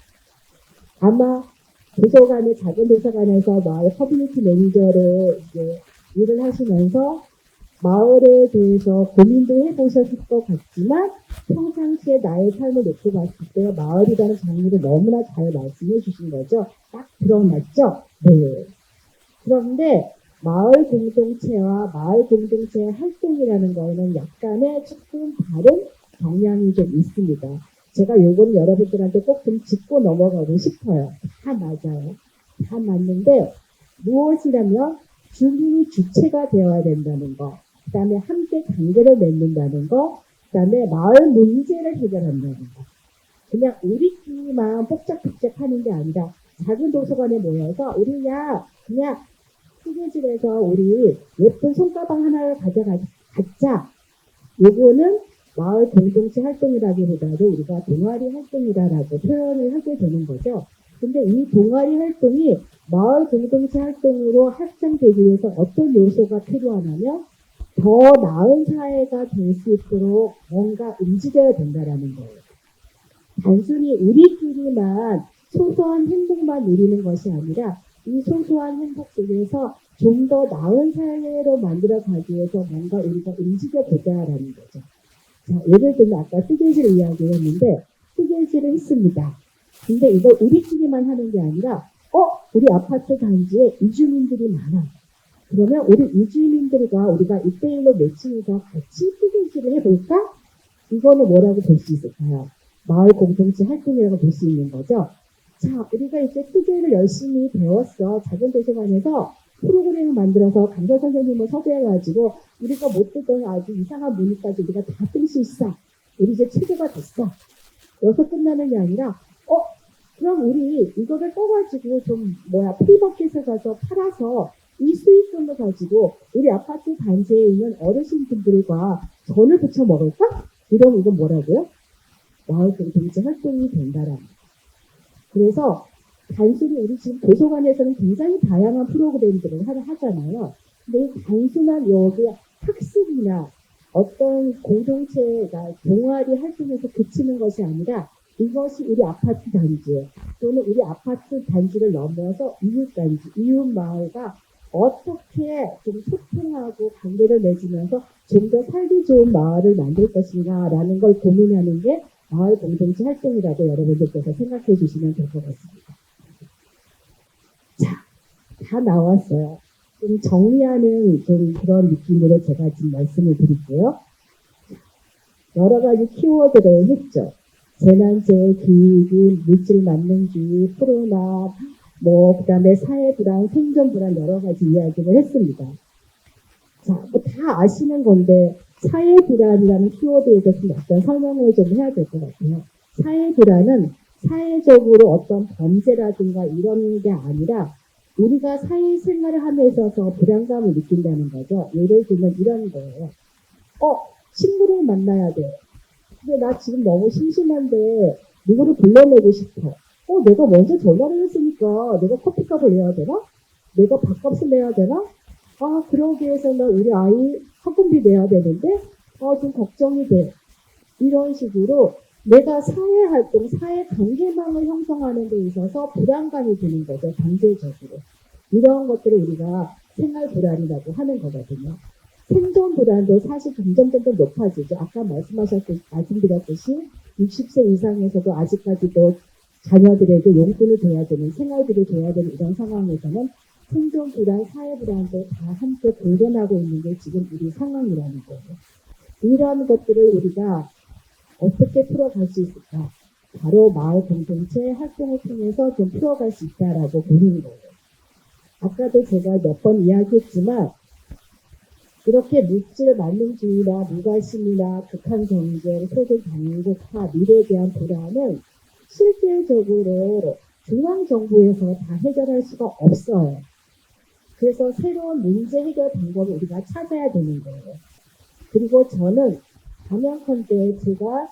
아마 도서관의 작은 도서관에서 마을 커뮤니티 매니저로 이제 일을 하시면서 마을에 대해서 고민도 해보셨을 것 같지만 평상시에 나의 삶을 놓고 봤을 때 마을이라는 장르를 너무나 잘 말씀해 주신 거죠. 딱 들어맞죠? 네. 그런데 마을 공동체와 마을 공동체의 활동이라는 거에는 약간의 조금 다른 경향이 좀 있습니다. 제가 요거는 여러분들한테 꼭 좀 짚고 넘어가고 싶어요. 다 맞아요. 다 맞는데 무엇이라면 주민이 주체가 되어야 된다는 거, 그 다음에 함께 관계를 맺는다는 거, 그 다음에 마을 문제를 해결한다는 거. 그냥 우리끼리만 복작복작 하는 게 아니라 작은 도서관에 모여서 그냥 휴게실에서 우리 예쁜 손가방 하나를 갖자. 요거는 마을 공동체 활동이라기보다도 우리가 동아리 활동이다라고 표현을 하게 되는 거죠. 근데 이 동아리 활동이 마을 공동체 활동으로 확장되기 위해서 어떤 요소가 필요하냐면 더 나은 사회가 될 수 있도록 뭔가 움직여야 된다라는 거예요. 단순히 우리끼리만 소소한 행복만 누리는 것이 아니라 이 소소한 행복 속에서 좀 더 나은 사회로 만들어가기 위해서 뭔가 우리가 움직여보자라는 거죠. 자, 예를 들면 아까 휴게실 이야기했는데 휴게실을 했습니다. 근데 이걸 우리끼리만 하는 게 아니라 우리 아파트 단지에 이주민들이 많아. 그러면 우리 이주민들과 우리가 1대1로 매칭해서 같이 휴게실을 해볼까? 이거는 뭐라고 볼 수 있을까요? 마을 공동체 활동이라고 볼 수 있는 거죠. 자, 우리가 이제 휴게를 열심히 배웠어. 작은 도서관에서 프로그램을 만들어서 강사 선생님을 섭외해가지고 우리가 못 듣던 아주 이상한 문의까지 우리가 다 뜰 수 있어. 우리 이제 최고가 됐어. 여기서 끝나는 게 아니라 그럼 우리 이거를 떠가지고 프리마켓에 가서 팔아서 이 수익금을 가지고 우리 아파트 단지에 있는 어르신분들과 전을 부쳐 먹을까? 이러면 이건 뭐라고요? 마을 공동체 활동이 된다라는. 그래서 단순히 우리 지금 도서관에서는 굉장히 다양한 프로그램들을 하잖아요. 근데 이 단순한 여기 학습이나 어떤 공동체가 동아리 활동에서 그치는 것이 아니라 이것이 우리 아파트 단지 또는 우리 아파트 단지를 넘어서 이웃 단지, 이웃 마을과 어떻게 좀 소통하고 관계를 맺으면서 좀 더 살기 좋은 마을을 만들 것인가라는 걸 고민하는 게 마을 공동체 활동이라고 여러분들께서 생각해 주시면 될 것 같습니다. 자, 다 나왔어요. 좀 정리하는 좀 그런 느낌으로 제가 지금 말씀을 드릴게요. 여러 가지 키워드를 했죠. 재난재해, 기후위기, 물질 만능주의, 코로나, 그 다음에 사회불안, 생존불안 여러 가지 이야기를 했습니다. 자, 다 아시는 건데 사회불안이라는 키워드에 대해서 약간 설명을 좀 해야 될 것 같아요. 사회불안은 사회적으로 어떤 범죄라든가 이런 게 아니라 우리가 사회생활을 함에 있어서 불안감을 느낀다는 거죠. 예를 들면 이런 거예요. 친구를 만나야 돼. 근데 나 지금 너무 심심한데 누구를 불러내고 싶어. 내가 먼저 전화를 했으니까 내가 커피값을 내야 되나? 내가 밥값을 내야 되나? 그러기 위해서는 우리 아이 학원비 내야 되는데 좀 걱정이 돼. 이런 식으로 내가 사회활동, 사회관계망을 형성하는 데 있어서 불안감이 드는 거죠. 경제적으로. 이런 것들을 우리가 생활불안이라고 하는 거거든요. 생존불안도 사실 점점 높아지죠. 아까 말씀드렸듯이 60세 이상에서도 아직까지도 자녀들에게 용돈을 줘야 되는, 생활비를 줘야 되는 이런 상황에서는 생존불안, 사회불안도 다 함께 공존하고 있는 게 지금 우리 상황이라는 거예요. 이런 것들을 우리가 어떻게 풀어갈 수 있을까? 바로 마을 공동체 활동을 통해서 좀 풀어갈 수 있다라고 보는 거예요. 아까도 제가 몇 번 이야기했지만 이렇게 물질 만능주의나 무관심이나 극한 경쟁, 소득 양극화, 미래에 대한 불안은 실질적으로 중앙정부에서 다 해결할 수가 없어요. 그래서 새로운 문제 해결 방법을 우리가 찾아야 되는 거예요. 그리고 저는 가명컨대 제가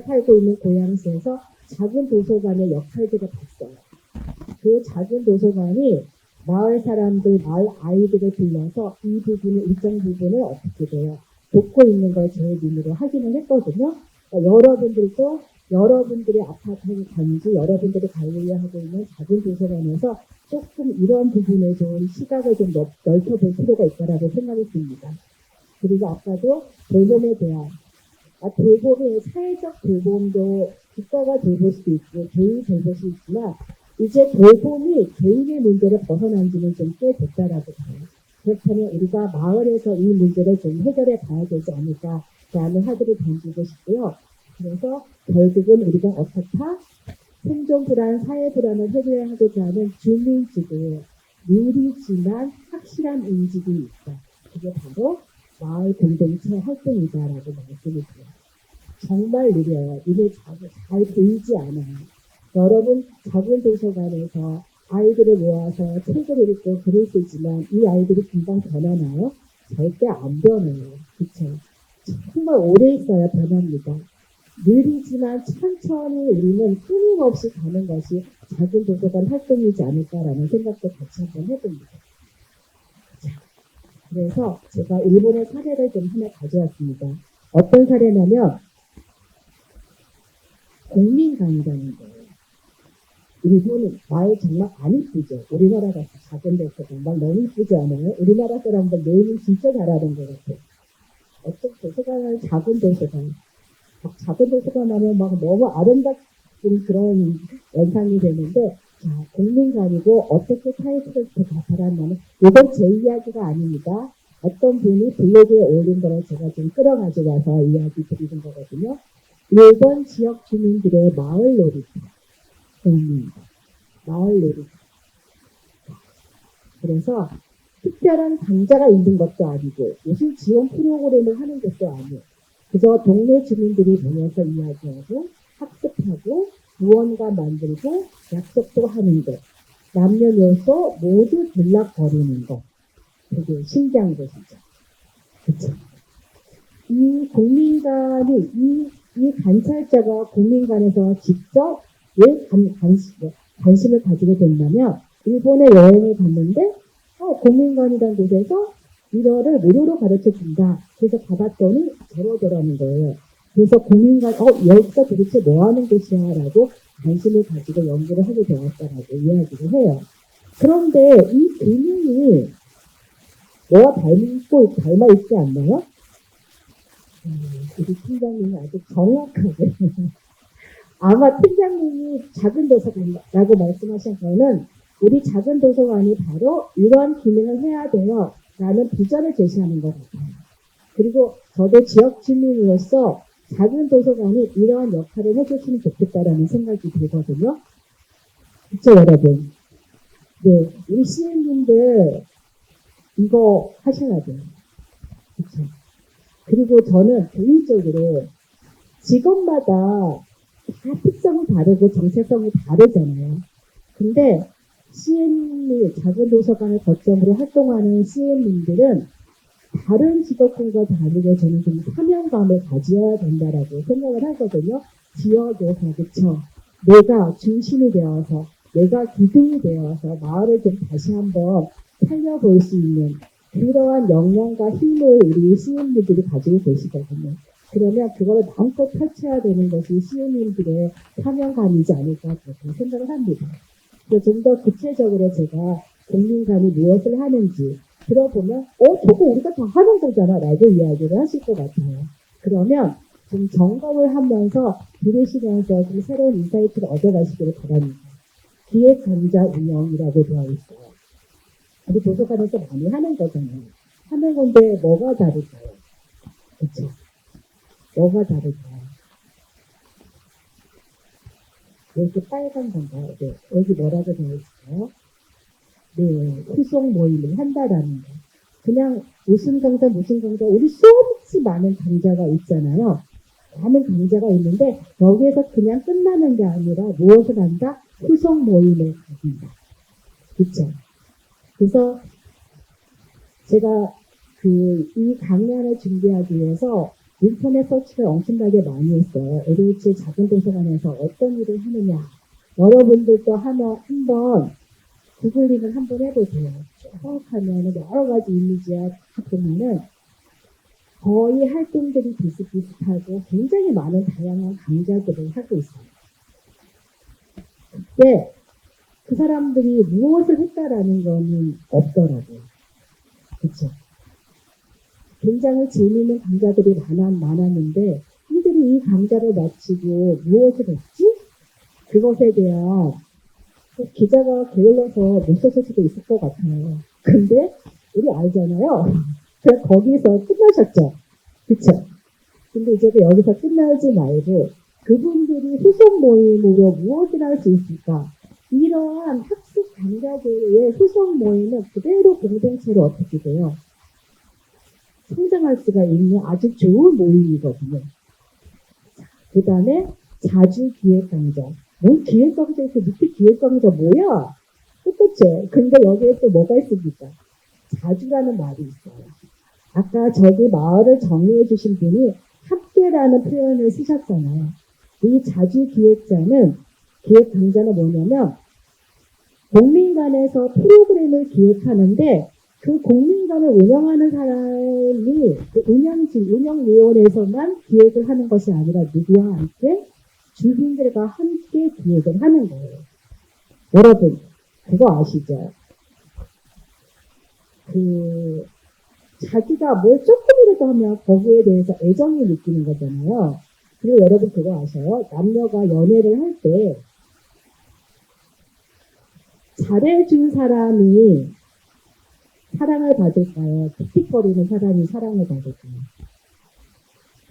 살고 있는 고양시에서 작은 도서관의 역할들을 봤어요. 그 작은 도서관이 마을 사람들, 마을 아이들을 불러서 이 부분을, 일정 부분을 어떻게 돼요? 돕고 있는 걸 제 눈으로 확인을 했거든요. 여러분들도 여러분들의 아파트 단지, 여러분들이 관리하고 있는 작은 도서관에서 조금 이런 부분에 좀 시각을 좀 넓혀볼 필요가 있다라고 생각이 듭니다. 그리고 아까도 돌봄에 대한, 돌봄이 사회적 돌봄도 국가가 돌볼 수도 있고 개인이 돌볼 수 있지만 이제 돌봄이 개인의 문제를 벗어난 지는 좀 꽤 됐다라고 봐요. 그렇다면 우리가 마을에서 이 문제를 좀 해결해 봐야 되지 않을까라는 화두를 던지고 싶고요. 그래서 결국은 우리가 어떻다? 생존불안, 사회불안을 해결하고자 하는 주민주도의 느리지만 확실한 인식이 있다. 그게 바로 마을 공동체 활동이다라고 말씀을 드려요. 정말 느려요. 눈에 잘 보이지 않아요. 여러분 작은 도서관에서 아이들을 모아서 책을 읽고 글을 쓰지만 이 아이들이 금방 변하나요? 절대 안 변해요. 그렇죠? 정말 오래 있어야 변합니다. 느리지만 천천히 우리는 끊임없이 가는 것이 작은 도서관 활동이지 않을까라는 생각도 같이 한번 해봅니다. 자, 그래서 제가 일본의 사례를 좀 하나 가져왔습니다. 어떤 사례냐면 공민관이라는 거예요. 일본은 마을 정말 안 이쁘죠. 우리나라 같이 작은 데서 정말 너무 이쁘지 않아요? 우리나라 사람들 내용이 진짜 잘하는 것 같아요. 어떤 도서관은 작은 도서관, 작은 도서관 하면 너무 아름답은 그런 연상이 되는데, 자, 공민관이고 어떻게 타이틀을 다 달았냐면, 이건 제 이야기가 아닙니다. 어떤 분이 블로그에 올린 거를 제가 좀 끌어가지고 와서 이야기 드리는 거거든요. 일본 지역 주민들의 마을 놀이터. 마을 놀이터. 그래서 특별한 강좌가 있는 것도 아니고 무슨 지원 프로그램을 하는 것도 아니고 그저 동네 주민들이 모여서 이야기하고 학습하고 무언가 만들고 약속도 하는 것 남녀노소 모두 들락거리는 것 되게 신기한 것이죠. 그렇죠? 이 국민간이 이 관찰자가 국민간에서 직접 왜 관심을 가지게 된다면 일본에 여행을 갔는데 국민관이라는 곳에서 이거를 무료로 가르쳐 준다. 그래서 받았더니 저러더라는 거예요. 그래서 국민관 여기가 도대체 뭐 하는 곳이야 라고 관심을 가지고 연구를 하게 되었다라고 이야기를 해요. 그런데 이 기능이 뭐와 닮아 있지 않나요? 우리 팀장님이 아주 정확하게 아마 팀장님이 작은 도서관이라고 말씀하신 거는 우리 작은 도서관이 바로 이런 기능을 해야 돼요 라는 비전을 제시하는 것 같아요. 그리고 저도 지역 주민으로서 작은 도서관이 이러한 역할을 해줬으면 좋겠다라는 생각이 들거든요. 그쵸 여러분? 네, 우리 시민분들 이거 하셔야 돼요. 그쵸? 그리고 저는 개인적으로 직업마다 다 특성이 다르고 정체성이 다르잖아요. 근데 CM이 작은 도서관을 거점으로 활동하는 CM님들은 다른 직업군과 다르게 저는 좀 사명감을 가져야 된다라고 생각을 하거든요. 지역에서 그쵸. 내가 중심이 되어서 내가 기둥이 되어서 마을을 좀 다시 한번 살려볼 수 있는 그러한 역량과 힘을 우리 CM님들이 가지고 계시거든요. 그러면 그거를 마음껏 펼쳐야 되는 것이 CM님들의 사명감이지 않을까 그렇게 생각을 합니다. 좀 더 구체적으로 제가 국민간이 무엇을 하는지 들어보면 저거 우리가 다 하는 거잖아 라고 이야기를 하실 것 같아요. 그러면 좀 점검을 하면서 들으시면서 좀 새로운 인사이트를 얻어가시기를 바랍니다. 기획강좌 운영이라고 되어 있어요. 우리 도서관에서 많이 하는 거잖아요. 하는 건데 뭐가 다를까요? 그렇죠? 뭐가 다를까요? 여기 빨간 건가요? 네. 여기 뭐라고 되어 있어요? 네. 후속 모임을 한다라는 거. 그냥 무슨 강좌 우리 수없이 많은 강좌가 있잖아요. 많은 강좌가 있는데 여기에서 그냥 끝나는 게 아니라 무엇을 한다? 후속 모임을 가진다. 그렇죠? 그래서 제가 이 강연을 준비하기 위해서 인터넷 서치를 엄청나게 많이 했어요. LH의 작은 도서관에서 어떤 일을 하느냐. 여러분들도 한번 구글링을 한번 해보세요. 쭉 하면 여러 가지 이미지야 보면은 거의 활동들이 비슷비슷하고 굉장히 많은 다양한 강좌들을 하고 있어요. 그때 그 사람들이 무엇을 했다라는 거는 없더라고요. 그렇죠? 굉장히 재미있는 강좌들이 많았는데 이들이 이 강좌를 마치고 무엇을 했지? 그것에 대한 기자가 게을러서 못 썼을 수도 있을 것 같아요. 근데 우리 알잖아요. 그냥 거기서 끝나셨죠. 그쵸? 근데 이제 여기서 끝나지 말고 그분들이 후속 모임으로 무엇을 할 수 있을까? 이러한 학습 강좌들의 후속 모임은 그대로 공동체로 어떻게 돼요? 성장할 수가 있는 아주 좋은 모임이거든요. 그 다음에 자주 기획 강좌. 뭐 기획 강좌에서 밑에 기획 강좌 뭐야? 똑같죠. 근데 여기에 또 뭐가 있습니까? 자주라는 말이 있어요. 아까 저기 마을을 정리해 주신 분이 함께라는 표현을 쓰셨잖아요. 이 자주 기획자는 기획 강좌는 뭐냐면 공민관에서 프로그램을 기획하는데 그 공민관을 운영하는 사람이 그 운영위원회에서만 기획을 하는 것이 아니라 누구와 함께 주민들과 함께 기획을 하는 거예요. 여러분 그거 아시죠? 자기가 뭘 조금이라도 하면 거기에 대해서 애정을 느끼는 거잖아요. 그리고 여러분 그거 아셔요? 남녀가 연애를 할 때 잘해준 사람이 사랑을 받을까요? 틱틱거리는 사람이 사랑을 받을까요?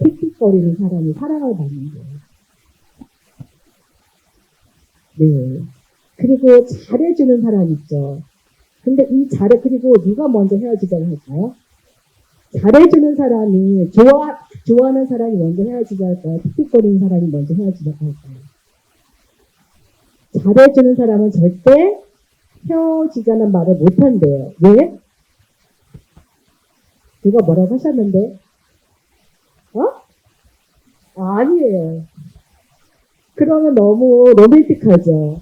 틱틱거리는 사람이 사랑을 받는 거예요. 네. 그리고 잘해주는 사람 있죠. 근데 이 그리고 누가 먼저 헤어지자고 할까요? 잘해주는 사람이, 좋아하는 사람이 먼저 헤어지자 할까요? 틱틱거리는 사람이 먼저 헤어지자고 할까요? 잘해주는 사람은 절대 헤어지자는 말을 못한대요. 왜? 누가 뭐라고 하셨는데? 아니에요. 그러면 너무 로맨틱하죠.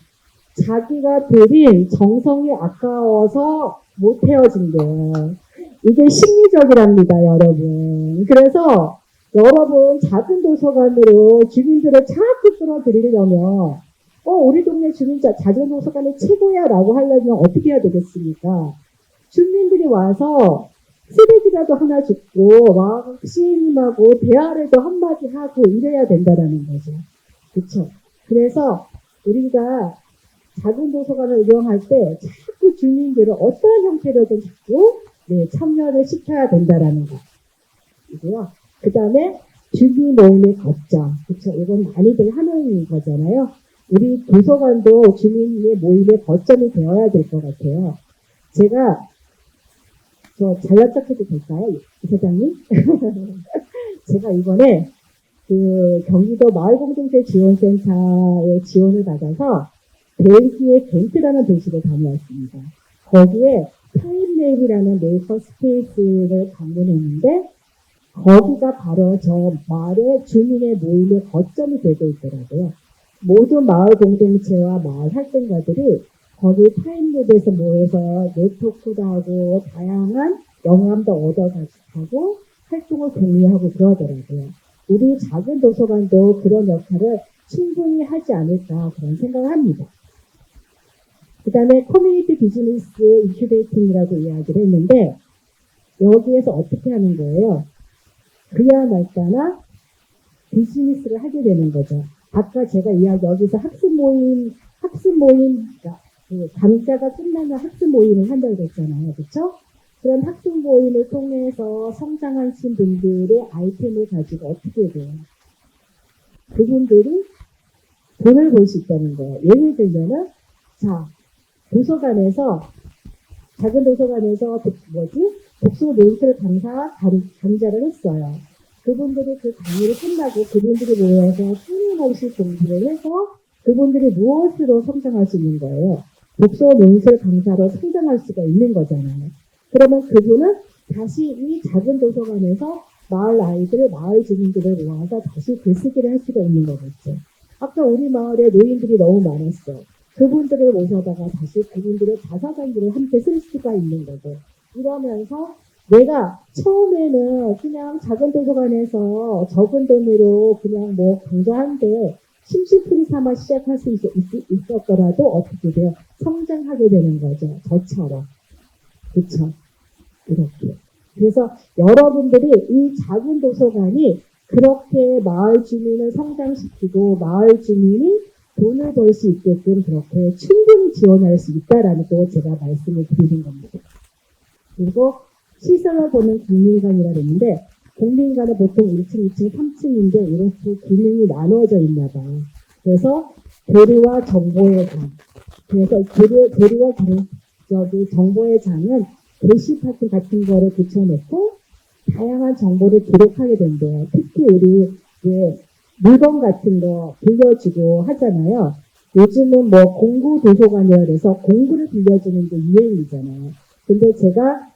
자기가 들인 정성이 아까워서 못 헤어진대요. 이게 심리적이랍니다, 여러분. 그래서 여러분 작은 도서관으로 주민들을 자꾸 끌어들이려면 우리 동네 작은 도서관이 최고야 라고 하려면 어떻게 해야 되겠습니까? 주민들이 와서 쓰레기라도 하나 줍고 막 시인님하고 대화라도 한마디 하고 이래야 된다라는 거죠. 그렇죠? 그래서 우리가 작은 도서관을 운영할 때 자꾸 주민들을 어떤 형태로든 자꾸 참여를 시켜야 된다라는 거. 이고요. 그 다음에 주민 모임의 거점. 그쵸? 이건 많이들 하는 거잖아요. 우리 도서관도 주민의 모임의 거점이 되어야 될 것 같아요. 제가 잘납작해도 될까요? 이사장님? 제가 이번에 경기도 마을공동체 지원센터의 지원을 받아서 벨기에 겐트라는 도시를 다녀왔습니다. 거기에 타임랩이라는 메이커 스페이스를 방문했는데 거기가 바로 저 마을의 주민의 모임의 거점이 되고 있더라고요. 모든 마을 공동체와 마을 활동가들이 거기 타임랩에서 모여서 네트워크도 하고 다양한 영감도 얻어가지고 활동을 공유하고 그러더라고요. 우리 작은 도서관도 그런 역할을 충분히 하지 않을까 그런 생각을 합니다. 그 다음에 커뮤니티 비즈니스 인큐베이팅이라고 이야기를 했는데 여기에서 어떻게 하는 거예요? 그야 말까나 비즈니스를 하게 되는 거죠. 아까 제가 여기서 학습 모임, 강좌가 끝나면 학습 모임을 한다고 했잖아요. 그렇죠? 그런 학습 모임을 통해서 성장하신 분들의 아이템을 가지고 어떻게 돼요? 그분들이 돈을 벌 수 있다는 거예요. 예를 들면은, 작은 도서관에서 독서 멘토 강좌를 했어요. 그분들이 그 강의를 끝나고 그분들이 모여서 끊임없이 공부를 해서 그분들이 무엇으로 성장할 수 있는 거예요? 독서 논술 강사로 성장할 수가 있는 거잖아요. 그러면 그분은 다시 이 작은 도서관에서 마을 주민들을 모아서 다시 글쓰기를 할 수가 있는 거겠죠. 아까 우리 마을에 노인들이 너무 많았어. 그분들을 모셔다가 다시 그분들의 자사전기를 함께 쓸 수가 있는 거죠. 이러면서 내가 처음에는 그냥 작은 도서관에서 적은 돈으로 그냥 강좌한데 심심풀이 삼아 시작할 수 있었더라도 어떻게 돼요? 성장하게 되는 거죠. 저처럼. 그쵸? 이렇게. 그래서 여러분들이 이 작은 도서관이 그렇게 마을 주민을 성장시키고 마을 주민이 돈을 벌 수 있게끔 그렇게 충분히 지원할 수 있다라는 거 제가 말씀을 드리는 겁니다. 그리고 시설을 보는 국민관이라고 했는데 국민관은 보통 1층, 2층, 3층인데 이렇게 기능이 나누어져 있나 봐요. 그래서 교류와 정보의 장. 그래서 교류와 정보의 장은 게시판 같은 거를 붙여놓고 다양한 정보를 기록하게 된대요. 특히 우리 물건 같은 거 빌려주고 하잖아요. 요즘은 공구 도서관이라 해서 공구를 빌려주는 게 유행이잖아요. 근데 제가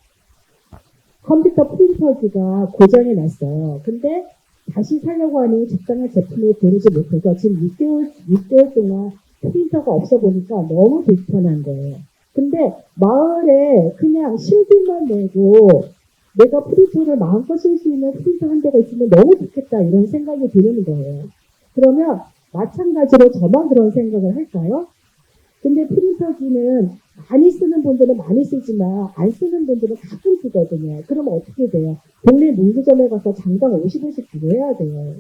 컴퓨터 프린터기가 고장이 났어요. 근데 다시 사려고 하니 적당한 제품을 고르지 못해서 지금 6개월 동안 프린터가 없어 보니까 너무 불편한 거예요. 근데 마을에 그냥 실비만 내고 내가 프린터를 마음껏 쓸 수 있는 프린터 한 대가 있으면 너무 좋겠다 이런 생각이 드는 거예요. 그러면 마찬가지로 저만 그런 생각을 할까요? 근데 프린터기는 많이 쓰는 분들은 많이 쓰지만 안 쓰는 분들은 가끔 쓰거든요. 그러면 어떻게 돼요? 동네 문구점에 가서 장당 50원씩 주고 해야 돼요.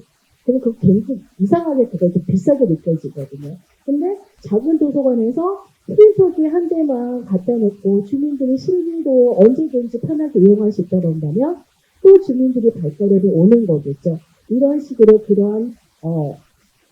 그럼 그거 굉장히 이상하게 그거 좀 비싸게 느껴지거든요. 근데 작은 도서관에서 프린터기 한 대만 갖다 놓고 주민들이 실기도 언제든지 편하게 이용할 수 있다고 한다면 또 주민들이 발걸음이 오는 거겠죠. 이런 식으로 그러한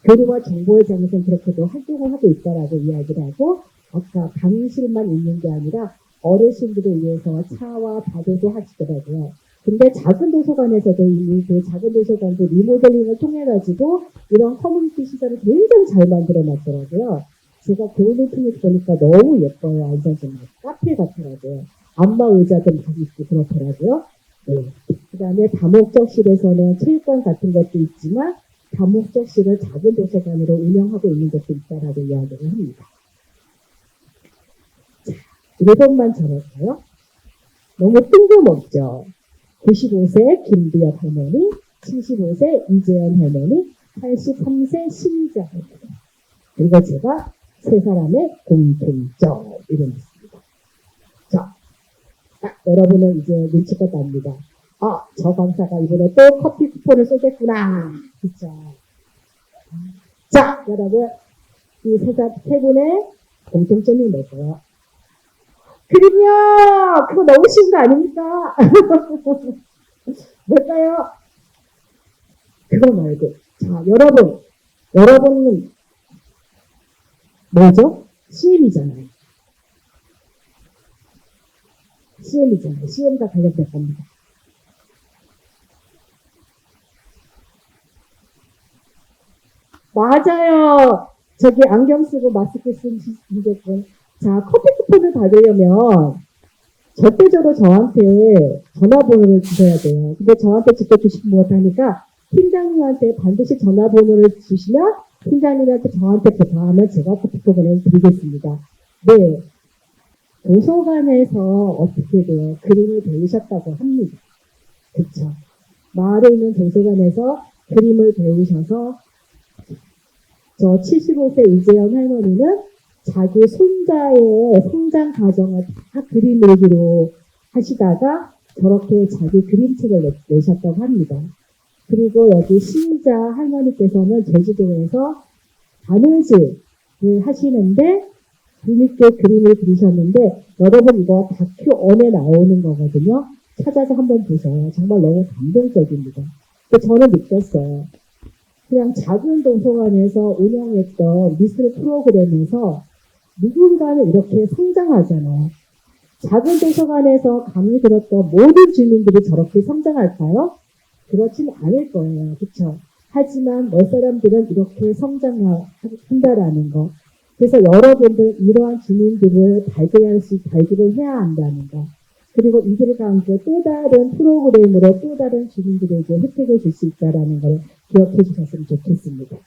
교류와 정보의 장에서는 그렇게도 활동을 하고 있다라고 이야기를 하고 아까 강의실만 있는 게 아니라 어르신들을 위해서 차와 밥도 하시더라고요. 근데 작은 도서관에서도 이미 그 작은 도서관도 리모델링을 통해 가지고 이런 커뮤니티 시설을 굉장히 잘 만들어 놨더라고요. 제가 골드핑을 보니까 너무 예뻐요. 앉아서 카페 같더라고요. 안마 의자도 많이 있고 그렇더라고요. 네. 그 다음에 다목적실에서는 체육관 같은 것도 있지만 다목적실을 작은 도서관으로 운영하고 있는 것도 있다라고 이야기를 합니다. 자, 1번만 적을까요? 너무 뜬금없죠. 95세 김비엽 할머니, 75세 이재현 할머니, 83세 신자 할머니. 그리고 제가 세 사람의 공통점 이런 있습니다. 자, 여러분은 이제 눈치가 납니다. 저 강사가 이번에 또 커피 쿠폰을 쏘겠구나. 그쵸? 자, 여러분, 이 세 분의 공통점이 뭐고요? 그림요! 그거 너무 쉬운 거 아닙니까? 뭘까요? 그거 말고. 자, 여러분은 뭐죠? CM이잖아요. CM과 관련된 겁니다. 맞아요. 저기 안경 쓰고 마스크 쓴 분들. 자, 커피 쿠폰을 받으려면 절대적으로 저한테 전화번호를 주셔야 돼요. 근데 저한테 직접 주시면 못하니까 팀장님한테 반드시 전화번호를 주시면 팀장님한테 저한테 부탁하면 제가 커피 쿠폰을 드리겠습니다. 네. 도서관에서 어떻게 돼요? 그림을 배우셨다고 합니다. 그쵸? 마을에 있는 도서관에서 그림을 배우셔서 저 75세 이재현 할머니는 자기 손자의 성장 과정을 다 그림 일기로 하시다가 저렇게 자기 그림책을 내셨다고 합니다. 그리고 여기 신자 할머니께서는 제주도에서 바느질을 하시는데 재밌게 그림을 그리셨는데 여러분 이거 다큐 원에 나오는 거거든요. 찾아서 한번 보세요. 정말 너무 감동적입니다. 저는 느꼈어요. 그냥 작은 도서관에서 운영했던 미술 프로그램에서 누군가는 이렇게 성장하잖아요. 작은 도서관에서 강의 들었던 모든 주민들이 저렇게 성장할까요? 그렇진 않을 거예요. 그렇죠? 하지만 몇 사람들은 이렇게 성장한다라는 거. 그래서 여러분들 이러한 주민들을 발굴을 해야 한다는 거. 그리고 이들과 함께 또 다른 프로그램으로 또 다른 주민들에게 혜택을 줄 수 있다는 걸 기억해 주셨으면 좋겠습니다.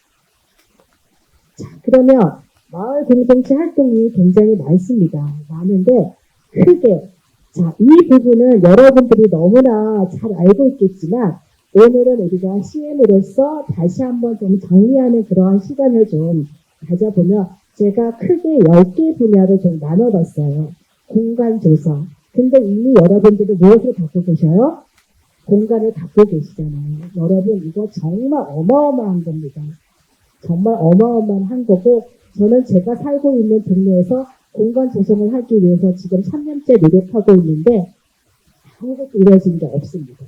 자, 그러면 마을 공동체 활동이 굉장히 많은데 크게 자, 이 부분은 여러분들이 너무나 잘 알고 있겠지만 오늘은 우리가 CM으로서 다시 한번 좀 정리하는 그러한 시간을 좀 가져보면 제가 크게 10개 분야를 좀 나눠봤어요. 공간조성. 근데 이미 여러분들은 무엇을 갖고 계셔요? 공간을 갖고 계시잖아요. 여러분 이거 정말 어마어마한 겁니다. 정말 어마어마한 거고 저는 제가 살고 있는 동네에서 공간 조성을 하기 위해서 지금 3년째 노력하고 있는데 아무것도 이루어진 게 없습니다.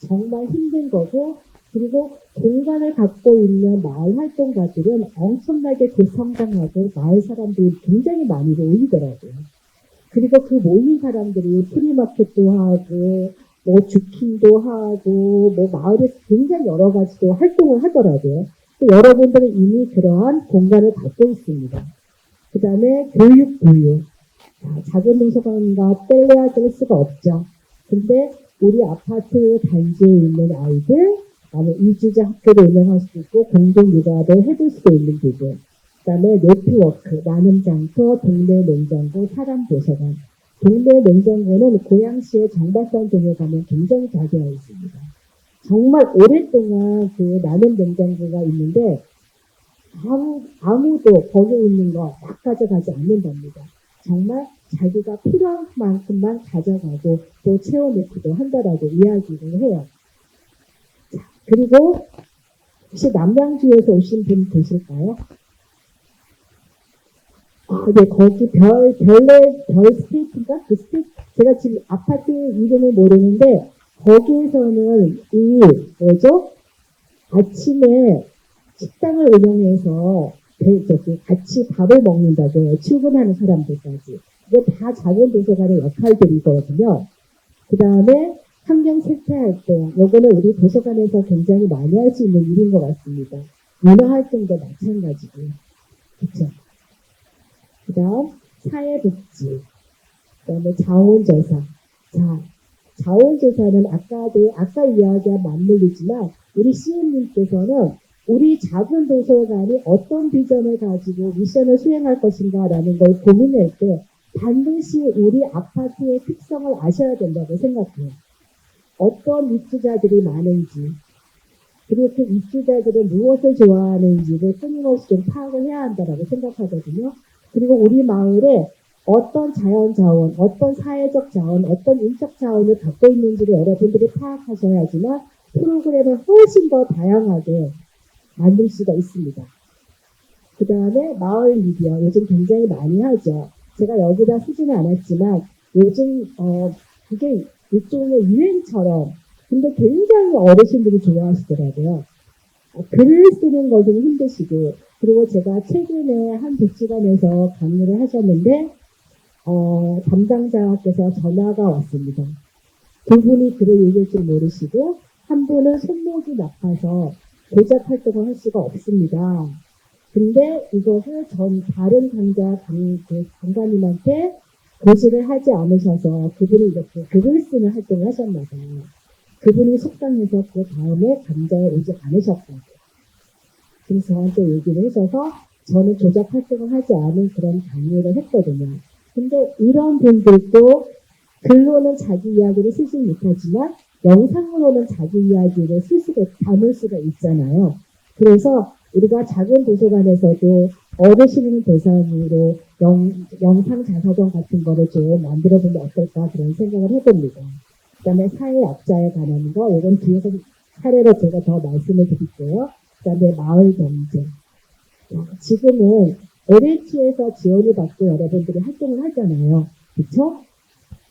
정말 힘든 거고 그리고 공간을 갖고 있는 마을 활동가들은 엄청나게 급성장하고 마을 사람들이 굉장히 많이 모이더라고요. 그리고 그 모인 사람들이 프리마켓도 하고 뭐 주킹도 하고 뭐 마을에서 굉장히 여러 가지도 활동을 하더라고요. 여러분들은 이미 그러한 공간을 갖고 있습니다. 그 다음에 교육. 작은 도서관과 뗄래야 뗄 수가 없죠. 근데 우리 아파트 단지에 있는 아이들, 그다음에 이주자 학교를 운영할 수 있고 공동육아를 해볼 수도 있는 부분. 그 다음에 네트워크, 나눔 장소, 동네 냉장고, 사람 도서관. 동네 냉장고는 고양시의 정발산 동에 가면 굉장히 자주 있습니다. 정말 오랫동안 그 나눔 냉장고가 있는데 아무도 거기에 있는 거 막 가져가지 않는답니다. 정말 자기가 필요한 만큼만 가져가고 또 채워놓기도 한다라고 이야기를 해요. 자, 그리고 혹시 남양주에서 오신 분 계실까요? 네, 거기 별 스테이트인가? 그 스테이트, 제가 지금 아파트 이름을 모르는데, 거기에서는 아침에 식당을 운영해서 같이 밥을 먹는다고요. 출근하는 사람들까지. 이게 다 작은 도서관의 역할들이거든요. 그 다음에 환경 세차 활동, 요거는 우리 도서관에서 굉장히 많이 할 수 있는 일인 것 같습니다. 문화 활동도 마찬가지고, 그쵸? 그 다음 사회복지, 그 다음에 자원조사. 자, 자원조사는 아까 이야기와 맞물리지만 우리 CM님께서는 우리 작은 도서관이 어떤 비전을 가지고 미션을 수행할 것인가라는 걸 고민할 때 반드시 우리 아파트의 특성을 아셔야 된다고 생각해요. 어떤 입주자들이 많은지, 그리고 그 입주자들은 무엇을 좋아하는지를 끊임없이 좀 파악을 해야 한다고 생각하거든요. 그리고 우리 마을에 어떤 자연 자원, 어떤 사회적 자원, 어떤 인적 자원을 갖고 있는지를 여러분들이 파악하셔야지만 프로그램을 훨씬 더 다양하게 만들 수가 있습니다. 그 다음에 마을 미디어, 요즘 굉장히 많이 하죠. 제가 여기다 쓰지는 않았지만 요즘 그게 일종의 유행처럼, 근데 굉장히 어르신들이 좋아하시더라고요. 글을 쓰는 거 좀 힘드시고, 그리고 제가 최근에 한 복지관에서 강의를 하셨는데 담당자께서 전화가 왔습니다. 두 분이 글을 읽을 줄 모르시고 한 분은 손목이 나빠서 교작 활동을 할 수가 없습니다. 근데 이것을 다른 강사님한테 고지를 하지 않으셔서 그분이 이렇게 글을 쓰는 활동을 하셨나 봐요. 그분이 속상해서 그 다음에 강좌에 오지 않으셨다고. 그래서 저한테 얘기를 해줘서 저는 조작 활동을 하지 않은 그런 강의를 했거든요. 근데 이런 분들도 글로는 자기 이야기를 쓰지 못하지만 영상으로는 자기 이야기를 담을 수가 있잖아요. 그래서 우리가 작은 도서관에서도 어르신을 대상으로 영상 자서전 같은 거를 좀 만들어 보면 어떨까 그런 생각을 해봅니다. 그 다음에 사회약자에 관한 거, 이건 뒤에서 사례로 제가 더 말씀을 드릴게요. 그 다음에 마을 경제. 지금은 LH에서 지원을 받고 여러분들이 활동을 하잖아요. 그쵸?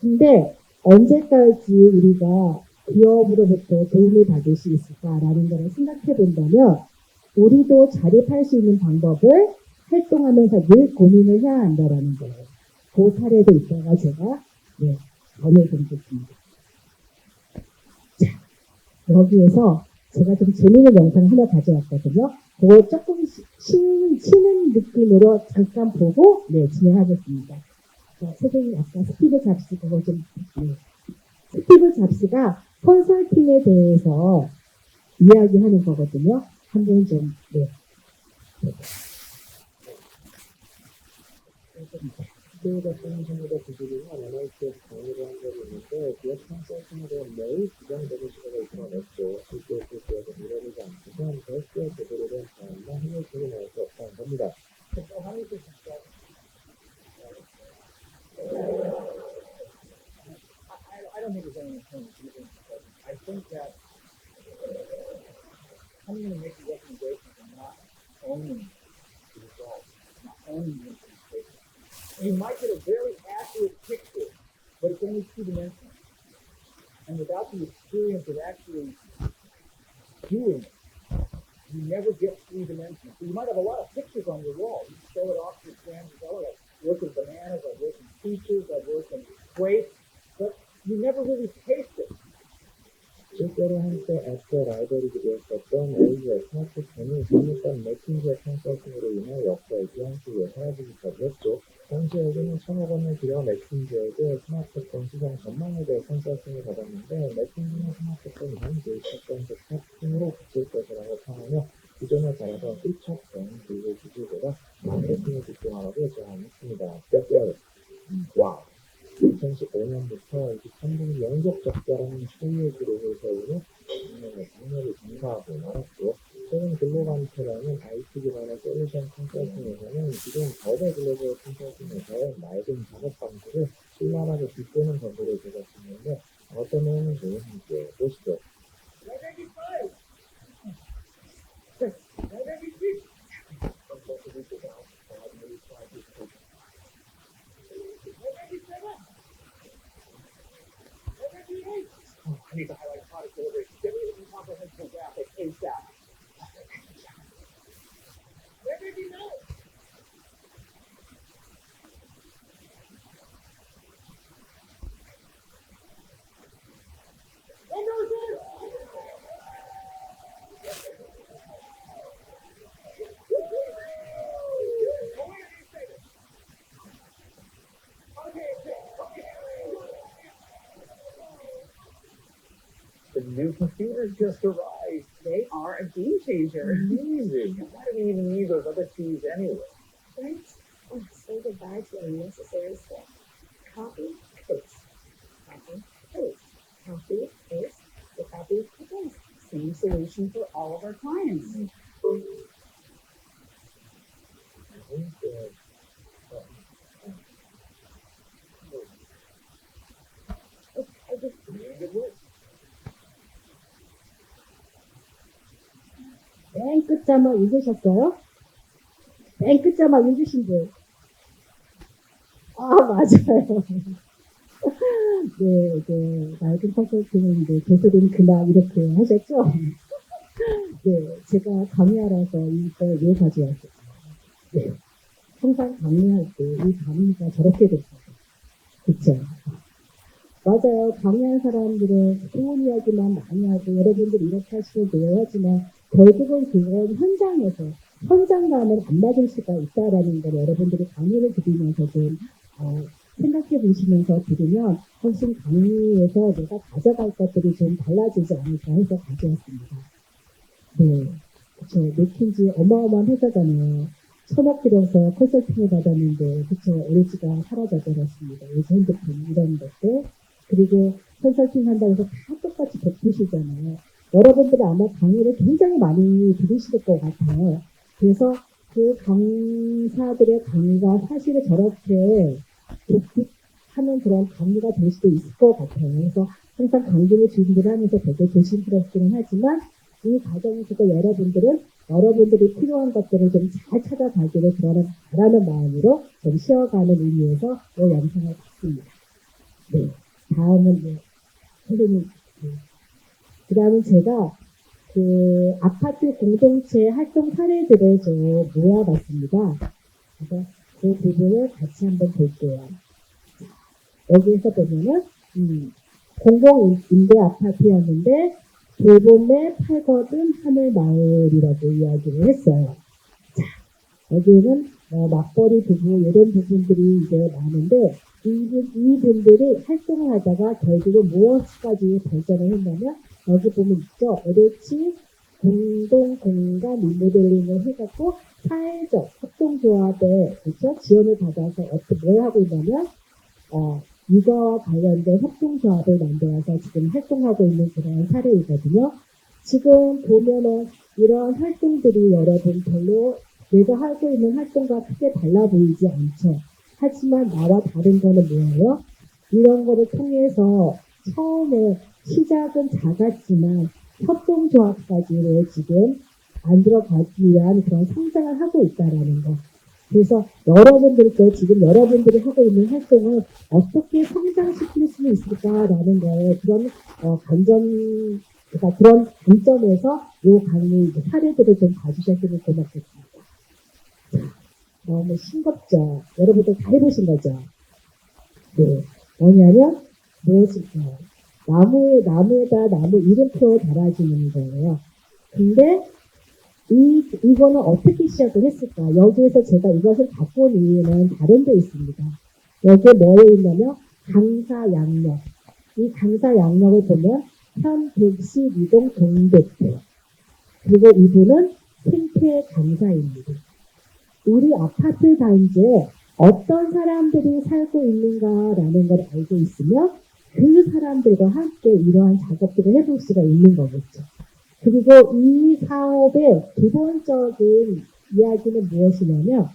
근데 언제까지 우리가 기업으로부터 도움을 받을 수 있을까라는 걸 생각해 본다면 우리도 자립할 수 있는 방법을 활동하면서 늘 고민을 해야 한다는 거예요. 그 사례도 있다가 제가 전해드리겠습니다. 자, 여기에서 제가 좀 재미있는 영상을 하나 가져왔거든요. 그걸 조금 쉬는 느낌으로 잠깐 보고 진행하겠습니다. 선생님 아까 스티브 잡스 그거 좀 스티브 잡스가 컨설팅에 대해서 이야기하는 거거든요. 한번 좀 스테이 같은 친구가 90이나 MIT에서 강의를 한 적이 있는데 기업 컨설팅에 대한 매우 부정적인 시각을 드러냈죠. 실제 그 기업은 이러지 않지만 절대 제대로 된 방안이나 해결책을 내놓을 수 없다는 겁니다. I don't think there's any point. I think that coming in and making recommendations and not owning the results, not owning the implementation. You might get a very accurate picture, but it's only two-dimensional. And without the experience of actually doing it, you never get three-dimensional. So you might have a lot of pictures on your wall. You show it off to your friends. Oh, I work with bananas, I work in peaches, I work in grapes, but you never really taste it. 실제로 한때 애플 라이벌이기도 했었던 LG의 스마트폰이 잘못된 메신저 컨설팅으로 인해 역사의 비앙식에 사라지기까지 했죠. 당시 LG는 1,000억 원을 들여 메신저에게 스마트폰 시장 전망에 대해 컨설팅을 받았는데 메신저는 스마트폰 현재 첫 스마트폰으로 바뀔 것이라고 판하며 기존에 잘하던 삐처성 그리고 기술보다 마케팅에 집중하라고 제안했습니다. 와우. 2015년부터 23분기 연속 적자라는 초유의 기록을 세우며 작년에 경력이 증가하고 말았고 최근 글로반트라는 IT 기반의 솔루션 컨설팅에서는 기존 거대 글로벌 컨설팅 회사의 낡은 작업 방식을 신랄하게 비꼬는 정보를 제작했는데 어떤 내용인지 함께 보시죠. I need to highlight product delivery. Get me the incomprehensible graphic ASAP. Where did you know? The new computers just arrived. They are a game changer. Amazing. Why do we even need those other keys anyway? Right? Oh, say goodbye to unnecessary stuff. Copy, paste. Copy, paste. Copy, paste. So copy, paste. Same solution for all of our clients. I think I just Good work. 맨 끝자막 읽으셨어요? 맨 끝자막 읽으신 분. 아, 맞아요. 네, 낡은 컨설팅은 개소리는 그만 이렇게 하셨죠? 네, 제가 강의하라서 이걸 왜 가져왔어요? 네, 항상 강의할 때 이 강의가 저렇게 됐어요. 그쵸? 맞아요. 강의한 사람들은 좋은 이야기만 많이 하고 여러분들이 이렇게 하시면 돼요 하지만 결국은 그건 현장감은 안 맞을 수가 있다라는 걸 여러분들이 강의를 들으면서 좀 생각해 보시면서 들으면 훨씬 강의에서 내가 가져갈 것들이 좀 달라지지 않을까 해서 가져왔습니다. 네, 그쵸. 맥킨지 어마어마한 회사잖아요. 1,000억 들여서 컨설팅을 받았는데, 그쵸. LG가 사라져버렸습니다. LG 핸드폰 이런 것들. 그리고 컨설팅 한다고 해서 다 똑같이 베푸시잖아요. 여러분들이 아마 강의를 굉장히 많이 들으실 것 같아요. 그래서 그 강사들의 강의가 사실은 저렇게 하는 그런 강의가 될 수도 있을 것 같아요. 그래서 항상 강의를 준비를 하면서 되게 조심스럽기는 하지만 이 과정에서도 여러분들이 필요한 것들을 좀 잘 찾아가기를 바라는 마음으로 좀 쉬어가는 의미에서 이 영상을 봤습니다. 네. 다음은 선생님. 그 다음은 제가 그 아파트 공동체 활동 사례들을 좀 모아봤습니다. 그래서 그 부분을 같이 한번 볼게요. 여기에서 보면은 공공임대 아파트였는데 도봄에 팔거든 하늘마을이라고 이야기를 했어요. 자, 여기는 맞벌이 부부 이런 부분들이 이제 많은데 이분들이 활동을 하다가 결국은 무엇까지 발전을 했냐면 여기 보면 있죠. LH 공동공간 리모델링을 해갖고 사회적 협동조합에 그렇죠? 지원을 받아서 뭘 하고 있냐면 이거와 관련된 협동조합을 만들어서 지금 활동하고 있는 그런 사례이거든요. 지금 보면은 이런 활동들이 여러분 별로 내가 하고 있는 활동과 크게 달라 보이지 않죠. 하지만 나와 다른 거는 뭐예요? 이런 거를 통해서 처음에 시작은 작았지만 협동조합까지를 지금 만들어가기 위한 그런 성장을 하고 있다라는 거. 그래서 여러분들께 지금 여러분들이 하고 있는 활동을 어떻게 성장시킬 수 있을까라는 거에 그런 그러니까 그런 관점에서 이 강의 사례들을 좀 봐주셨으면 고맙겠습니다. 너무 싱겁죠? 여러분들 다 해보신 거죠? 네. 뭐냐면 무엇일까요? 나무에다 나무 이름표 달아주는 거예요. 근데 이거는 어떻게 시작을 했을까? 여기에서 제가 이것을 갖고 온 이유는 다른 데 있습니다. 여기에 뭐에 있냐면 강사 양력. 이 강사 양력을 보면 현 112동 동대표. 그리고 이분은 생태 강사입니다. 우리 아파트 단지에 어떤 사람들이 살고 있는가라는 걸 알고 있으면 그 사람들과 함께 이러한 작업들을 해볼 수가 있는 거겠죠. 그리고 이 사업의 기본적인 이야기는 무엇이냐면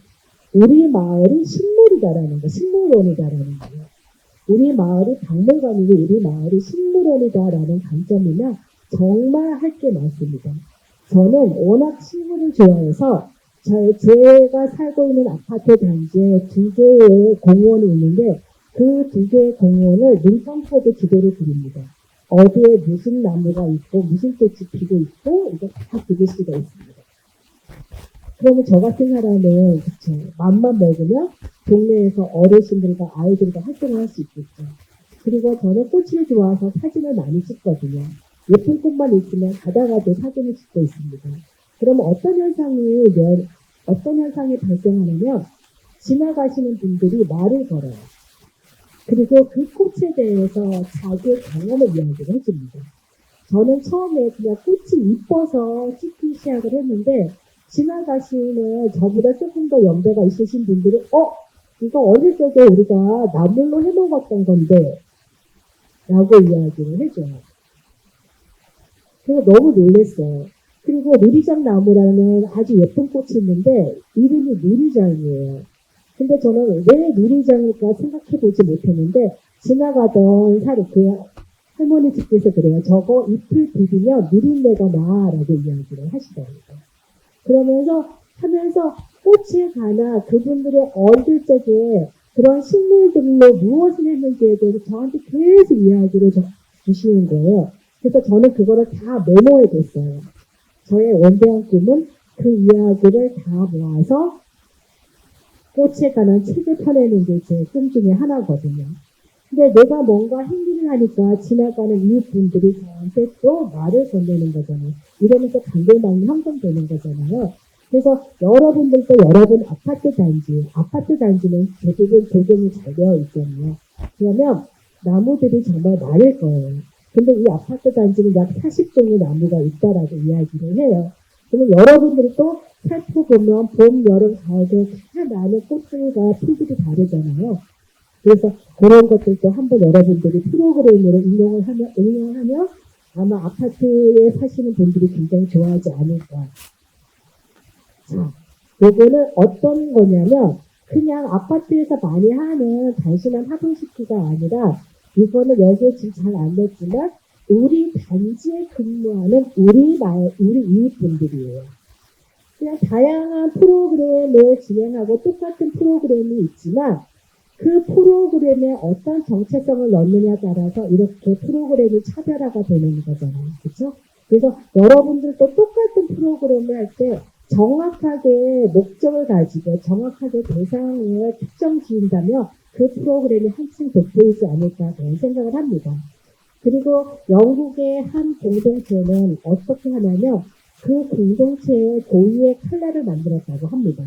우리 마을이 식물이다라는 거, 식물원이다라는 거예요. 우리 마을이 박물관이고 우리 마을이 식물원이다라는 관점이면 정말 할 게 많습니다. 저는 워낙 식물을 좋아해서 제가 살고 있는 아파트 단지에 2개의 공원이 있는데 그 2개의 공원을 눈감고도 지도를 그립니다. 어디에 무슨 나무가 있고 무슨 꽃이 피고 있고 이거 다 그릴 수가 있습니다. 그러면 저 같은 사람은 그쵸, 맘만 먹으면 동네에서 어르신들과 아이들과 활동을 할 수 있겠죠. 그리고 저는 꽃을 좋아해서 사진을 많이 찍거든요. 예쁜 꽃만 있으면 가다가도 사진을 찍고 있습니다. 그러면 어떤 현상이 발생하냐면 지나가시는 분들이 말을 걸어요. 그리고 그 꽃에 대해서 자기의 경험을 이야기를 해줍니다. 저는 처음에 그냥 꽃이 이뻐서 찍기 시작을 했는데 지나가시는 저보다 조금 더 연배가 있으신 분들은 이거 어릴 적에 우리가 나물로 해먹었던 건데 라고 이야기를 해줘요. 그래서 너무 놀랐어요. 그리고 누리장 나무라는 아주 예쁜 꽃이 있는데 이름이 누리장이에요. 근데 저는 왜 누리장일까 생각해보지 못했는데 지나가던 할머니 집에서 그래요. 저거 잎을 비비면 누린내가 나라고 이야기를 하시더라고요. 그러면서 하면서 꽃에 관한 그분들의 어릴 적에 그런 식물들로 무엇을 했는지에 대해서 저한테 계속 이야기를 주시는 거예요. 그래서 저는 그거를 다 메모해 뒀어요. 저의 원대한 꿈은 그 이야기를 다 모아서 꽃에 관한 책을 펴내는 게 제 꿈 중에 하나거든요. 근데 내가 뭔가 행위를 하니까 지나가는 이웃분들이 저한테 또 말을 건네는 거잖아요. 이러면서 관계망이 형성되는 거잖아요. 그래서 여러분들도 여러분 아파트 단지는 대부분 조경이 잘 되어 있잖아요. 그러면 나무들이 정말 많을 거예요. 근데 이 아파트 단지는 약 40종의 나무가 있다라고 이야기를 해요. 그러면 여러분들이 또 살펴보면 봄, 여름, 가을 다 나는 꽃들과 풀들이 다르잖아요. 그래서 그런 것들도 한번 여러분들이 프로그램으로 응용을 하면 아마 아파트에 사시는 분들이 굉장히 좋아하지 않을까. 자, 요거는 어떤 거냐면 그냥 아파트에서 많이 하는 단순한 화분식기가 아니라 이거는 여기에 지금 잘 안 됐지만 우리 단지에 근무하는 우리 이웃분들이에요. 그냥 다양한 프로그램을 진행하고 똑같은 프로그램이 있지만 그 프로그램에 어떤 정체성을 넣느냐에 따라서 이렇게 프로그램이 차별화가 되는 거잖아요. 그렇죠? 그래서 여러분들도 똑같은 프로그램을 할 때 정확하게 목적을 가지고 정확하게 대상을 특정 지은다면 그 프로그램이 한층 돋보이지 않을까 그런 생각을 합니다. 그리고 영국의 한 공동체는 어떻게 하냐면 그 공동체의 고유의 컬러를 만들었다고 합니다.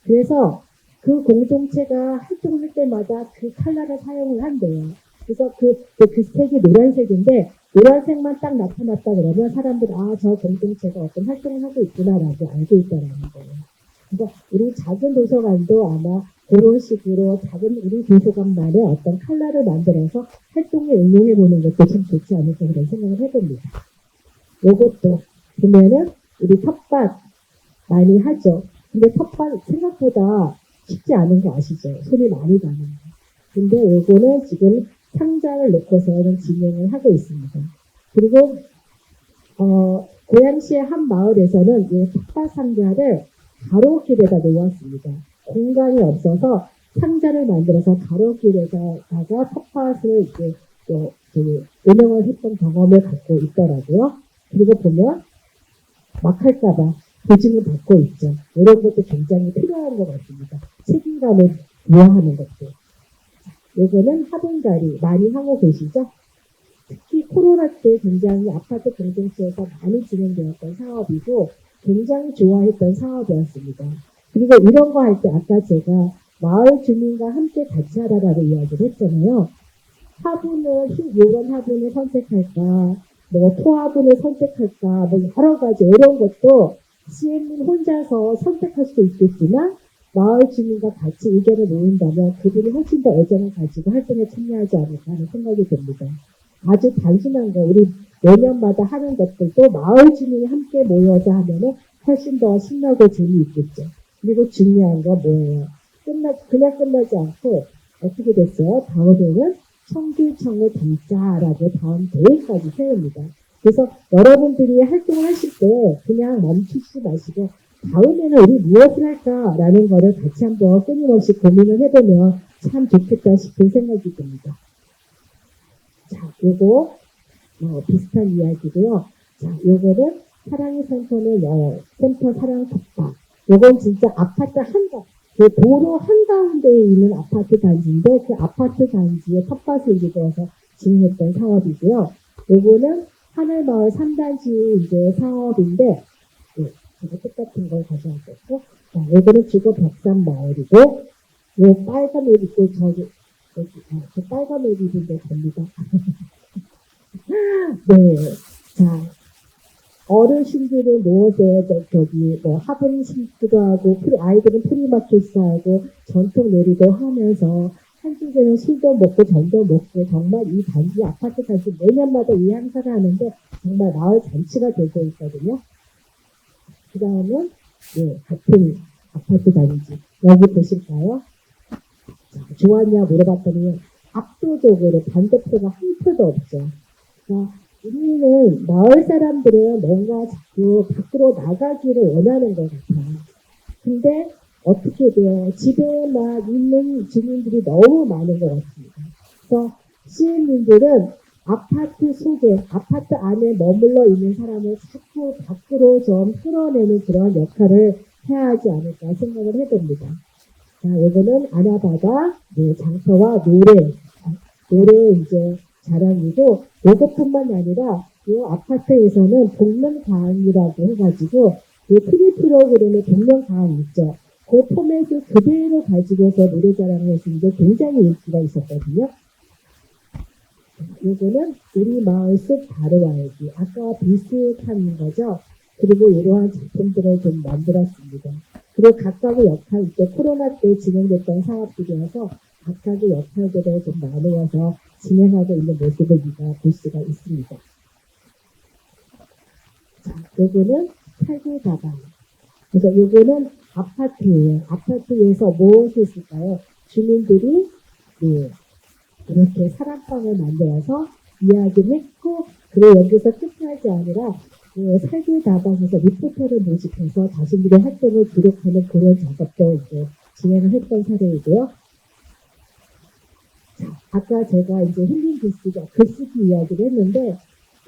그래서 그 공동체가 활동할 때마다 그 컬러를 사용을 한대요. 그래서 그 색이 노란색인데 노란색만 딱 나타났다 그러면 사람들이 저 공동체가 어떤 활동을 하고 있구나라고 알고 있다라는 거예요. 그래서 우리 작은 도서관도 아마 그런 식으로 작은 우리 도서관만의 어떤 컬러를 만들어서 활동에 응용해 보는 것도 참 좋지 않을까 그런 생각을 해봅니다. 요것도 보면은 우리 텃밭 많이 하죠. 근데 텃밭 생각보다 쉽지 않은 거 아시죠? 손이 많이 가는 거. 근데 요거는 지금 상자를 놓고서는 진행을 하고 있습니다. 그리고 고양시의 한 마을에서는 이 텃밭 상자를 가로길에다 놓았습니다. 공간이 없어서 상자를 만들어서 가로길에다가 텃밭을 이제 운영을 했던 경험을 갖고 있더라고요. 그리고 보면 막 할까봐 보증을 받고 있죠. 이런 것도 굉장히 필요한 것 같습니다. 책임감을 부여하는 것도. 요거는 화분갈이 많이 하고 계시죠? 특히 코로나 때 굉장히 아파트 공동체에서 많이 진행되었던 사업이고 굉장히 좋아했던 사업이었습니다. 그리고 이런 거 할 때 아까 제가 마을 주민과 함께 같이 하라라고 이야기를 했잖아요. 이런 화분을 선택할까, 토화분을 선택할까, 여러 가지 이런 것도 CM님 혼자서 선택할 수도 있겠지만 마을 주민과 같이 의견을 모은다면 그들이 훨씬 더 애정을 가지고 활동에 참여하지 않을까 하는 생각이 듭니다. 아주 단순한 거, 우리 매년마다 하는 것들도 마을 주민이 함께 모여서 하면은 훨씬 더 신나고 재미있겠죠. 그리고 중요한 거 뭐예요? 그냥 끝나지 않고 어떻게 됐어요? 다음에는 청귤청을 담자라고 다음 계획까지 세웁니다. 그래서 여러분들이 활동을 하실 때 그냥 멈추지 마시고 다음에는 우리 무엇을 할까라는 거를 같이 한번 끊임없이 고민을 해보면 참 좋겠다 싶은 생각이 듭니다. 자, 요거 비슷한 이야기고요. 자, 요거는 사랑의 센터는 센터 사랑 텃밭. 요건 진짜 아파트 그 도로 한가운데에 있는 아파트 단지인데 그 아파트 단지에 텃밭을 이루어서 진행했던 사업이고요. 요거는 하늘마을 3단지 이제 사업인데 이거 똑같은 걸 가져왔었고, 자, 요거는 주거 벽산 마을이고, 요 빨간 옷 입고 저 빨간 옷 입은 데 됩니다. 네. 자, 어르신들은 무엇에 저기 뭐 화분 심기도 하고 아이들은 프리마켓도 하고 전통 놀이도 하면서 한쪽에는 술도 먹고 전도 먹고 정말 이 단지 아파트 단지 매년마다 이 행사를 하는데 정말 마을 잔치가 되고 있거든요. 그 다음은 같은 아파트 단지 여기 보실까요? 자, 좋았냐 물어봤더니 압도적으로 반대표가 한 표도 없죠. 그러니까 우리는 마을 사람들은 뭔가 자꾸 밖으로 나가기를 원하는 것 같아요. 근데 어떻게 돼요? 집에만 있는 주민들이 너무 많은 것 같습니다. 그래서 시민들은 아파트 속에, 아파트 안에 머물러 있는 사람을 자꾸 밖으로 좀 끌어내는 그런 역할을 해야 하지 않을까 생각을 해봅니다. 자, 요거는 아나바다 장터와 노래 이제 자랑이고, 요것뿐만 아니라 이 아파트에서는 복면가왕이라고 해가지고 이 TV 프로그램의 복면가왕 있죠. 그 포맷을 그대로 가지고서 노래 자랑을 했는데 굉장히 인기가 있었거든요. 요거는 우리 마을 숲 다루알기, 아까와 비슷한 거죠. 그리고 이러한 작품들을 좀 만들었습니다. 그리고 각각의 역할, 이때 코로나 때 진행됐던 사업들이어서 각각의 역할들을 좀 나누어서 진행하고 있는 모습을 우리가 볼 수가 있습니다. 자, 요거는 탈구다방. 그래서 요거는 아파트예요. 아파트에서 무엇이 있을까요? 주민들이 이렇게 사랑방을 만들어서 이야기를 했고, 그리고 여기서 끝나지 아니라 살구다방에서 리포터를 모집해서 자신들의 활동을 기록하는 그런 작업도 이제 진행을 했던 사례이고요. 자, 아까 제가 이제 힐링 글쓰기 이야기를 했는데,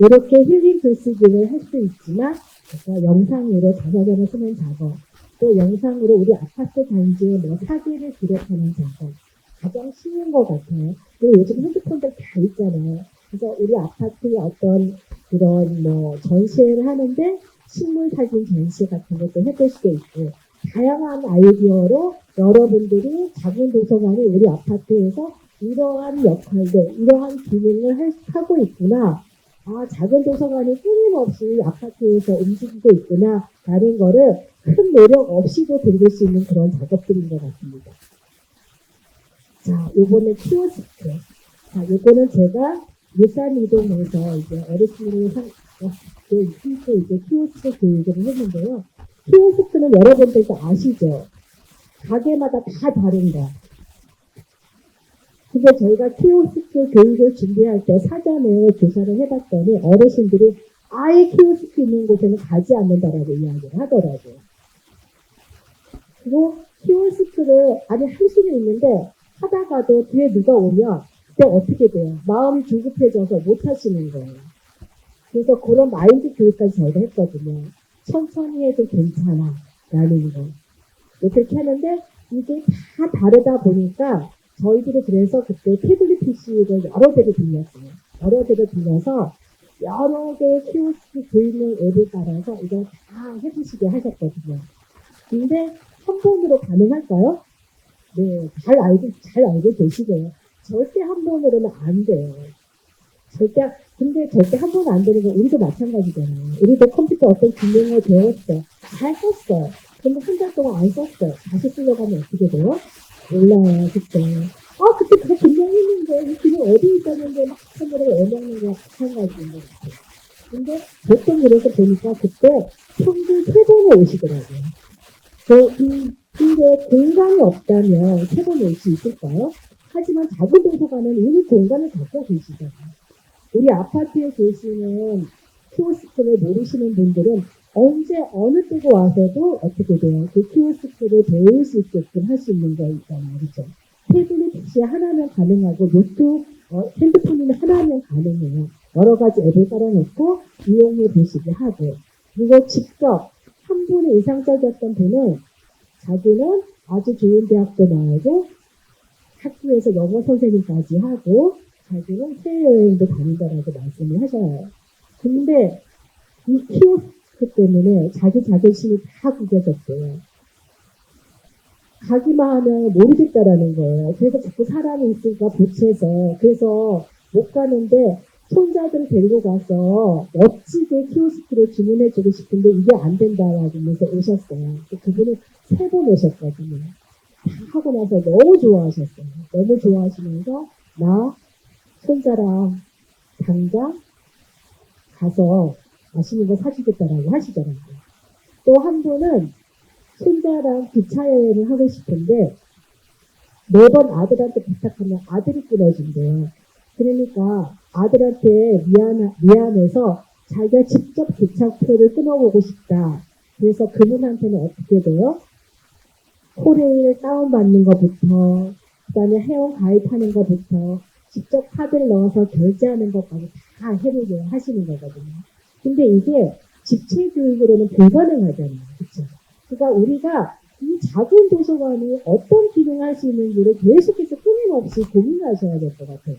이렇게 힐링 글쓰기를 할 수 있지만, 아까 영상으로 자서전을 쓰는 작업, 또 영상으로 우리 아파트 단지의 사기를 기록하는 작업, 가장 쉬운 것 같아요. 그리고 요즘 핸드폰들 다 있잖아요. 그래서 우리 아파트의 어떤 그런 전시회를 하는데 식물 사진 전시 같은 것도 해볼 수도 있고, 다양한 아이디어로 여러분들이 작은 도서관이 우리 아파트에서 이러한 역할들, 이러한 기능을 하고 있구나. 아, 작은 도서관이 끊임없이 아파트에서 움직이고 있구나. 라는 거를 큰 노력 없이도 들릴 수 있는 그런 작업들인 것 같습니다. 자, 요거는 키오스크. 자, 요거는 제가 일산이동에서 이제 어르신들이 이제 키오스크 교육을 했는데요. 키오스크는 여러분들도 아시죠? 가게마다 다 다른 거. 근데 저희가 키오스크 교육을 준비할 때 사전에 조사를 해봤더니 어르신들이 아예 키오스크 있는 곳에는 가지 않는다라고 이야기를 하더라고요. 그리고 키오스크를 아니 할 수는 있는데 하다가도 뒤에 누가 오면 그때 어떻게 돼요? 마음이 조급해져서 못 하시는 거예요. 그래서 그런 마인드 교육까지 저희가 했거든요. 천천히 해도 괜찮아 라는 거. 그렇게 하는데 이게 다 다르다 보니까 저희들이 그래서 그때 태블릿 PC를 여러 대를 빌렸어요. 여러 대를 빌려서 여러 개의 키오스크 교육용 앱을 따라서 이걸 다 해보시게 하셨거든요. 근데 한 번으로 가능할까요? 네, 잘 알고 계시고요. 절대 한 번으로는 안 돼요. 근데 절대 한 번 안 되는 건 우리도 마찬가지잖아요. 우리도 컴퓨터 어떤 기능을 배웠어. 잘 썼어요. 근데 한 달 동안 안 썼어요. 다시 쓰려고 하면 어떻게 돼요? 몰라요, 그때. 그때 그거 분명했는데, 이 기능 어디 있었는데, 막 하느라고 애먹는 거랑 마찬가지인 것 같아요. 근데 보통 그래서 보니까 그때 평균 3번에 오시더라고요. 근데 공간이 없다면 3번 올 수 있을까요? 하지만 작은 도서관은 이미 공간을 갖고 계시잖아요. 우리 아파트에 계시는 키오스크를 모르시는 분들은 언제 어느 때고 와서도 어떻게 돼요? 그 키오스크를 배울 수 있게끔 할 수 있는 거 있잖아요. 그렇죠? 태블릿 PC 하나면 가능하고 노트 핸드폰이면 하나면 가능해요. 여러 가지 앱을 깔아놓고 이용해 보시게 하고, 그리고 직접 한 분의 이상적이었던 분은 자기는 아주 좋은 대학도 나오고 학교에서 영어 선생님까지 하고 자기는 해외여행도 다닌다라고 말씀을 하셔요. 근데 이 키오스크 때문에 자기 자존심이 다 구겨졌대요. 가기만 하면 모르겠다라는 거예요. 그래서 자꾸 사람이 있으니까 보채서 그래서 못 가는데 손자들을 데리고 가서 멋지게 키오스크를 주문해주고 싶은데 이게 안 된다라고 하면서 오셨어요. 그분은 3번 오셨거든요. 다 하고 나서 너무 좋아하셨어요. 너무 좋아하시면서 나 손자랑 당장 가서 맛있는 거 사주겠다라고 하시더라고요. 또 한 분은 손자랑 기차 여행을 하고 싶은데 매번 아들한테 부탁하면 아들이 끊어준대요. 그러니까 아들한테 미안해서 자기가 직접 기차표를 끊어보고 싶다. 그래서 그분한테는 어떻게 돼요? 코레일 다운받는 것부터, 그 다음에 회원 가입하는 것부터, 직접 카드를 넣어서 결제하는 것까지 다 해보게 하시는 거거든요. 근데 이게 집체 교육으로는 불가능하잖아요. 그쵸? 그러니까 우리가 이 작은 도서관이 어떤 기능을 할 수 있는지를 계속해서 끊임없이 고민하셔야 될 것 같아요.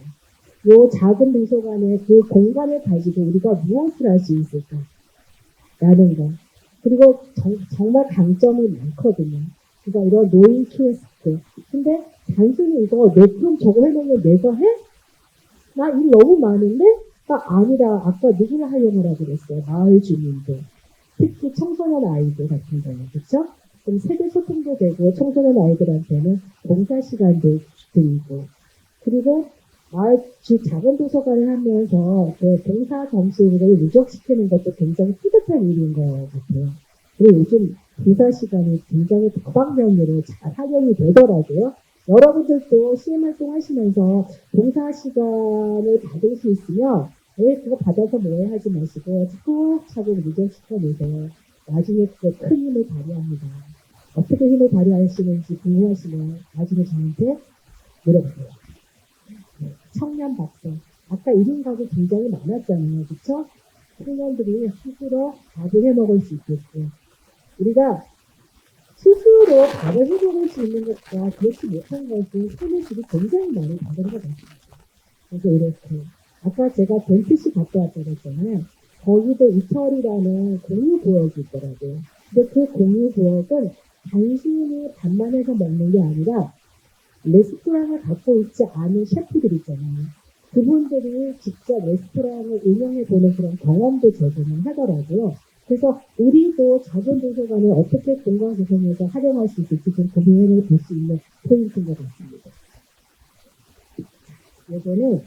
이 작은 도서관의 그 공간을 가지고 우리가 무엇을 할 수 있을까라는 거. 그리고 정말 강점이 많거든요. 그러니까 이런 노인 키오스크. 근데 단순히 이거 내 그럼 저거 해놓으면 내가 해? 나 일 너무 많은데? 아니라 아까 누구를 하려고 그랬어요? 마을 주민들. 특히 청소년 아이들 같은 경우. 그렇죠? 그럼 세대 소통도 되고 청소년 아이들한테는 봉사 시간도 드리고 그리고 마을 작은 도서관을 하면서 그 봉사 정신을 누적시키는 것도 굉장히 뿌듯한 일인 것 같아요. 그리고 요즘 봉사 시간이 굉장히 다방면으로 잘 활용이 되더라고요. 여러분들도 CM 활동 하시면서 봉사 시간을 받을 수 있으면 왜 그거 받아서 뭐해 하지 마시고 차곡차곡 누적시켜 놓으세요. 나중에 그거 큰 힘을 발휘합니다. 어떻게 힘을 발휘하시는지 궁금하시면 나중에 저한테 물어보세요. 청년 박사. 아까 1인 가구 굉장히 많았잖아요. 그쵸? 청년들이 스스로 밥을 해 먹을 수 있겠고. 우리가 스스로 밥을 해 먹을 수 있는 것과 그렇지 못한 것은 삶의 질이 굉장히 많이 다른 것 같습니다. 그래서 이렇게. 아까 제가 덴트시 갔다 왔다고 했잖아요. 거기도 이철이라는 공유구역이 있더라고요. 근데 그 공유구역은 단순히 밥만 해서 먹는 게 아니라 레스토랑을 갖고 있지 않은 셰프들 있잖아요. 그분들이 직접 레스토랑을 운영해보는 그런 경험도 제공을 하더라고요. 그래서 우리도 작은 도서관을 어떻게 공간 구성에서 활용할 수 있을지 좀 고민을 볼 수 있는 포인트인 것 같습니다. 이거는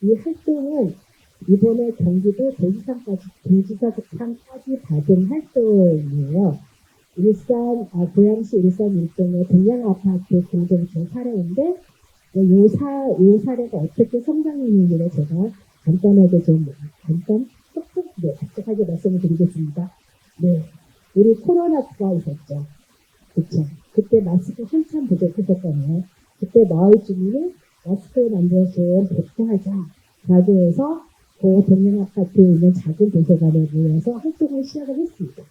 이 활동은 이번에 경기도 도지사상까지 받은 활동이에요. 고양시 일산 일동의 동양아파트 공동체 사례인데, 요 사례가 어떻게 성장했는지를 제가 간단하게 독특하게 말씀을 드리겠습니다. 네. 우리 코로나가 있었죠. 그쵸. 그때 마스크 한참 부족했었잖아요. 그때 마을 주민이 마스크를 만들어서 복구하자라고 해서 그 동양아파트에 있는 작은 도서관에 모여서 활동을 시작을 했습니다.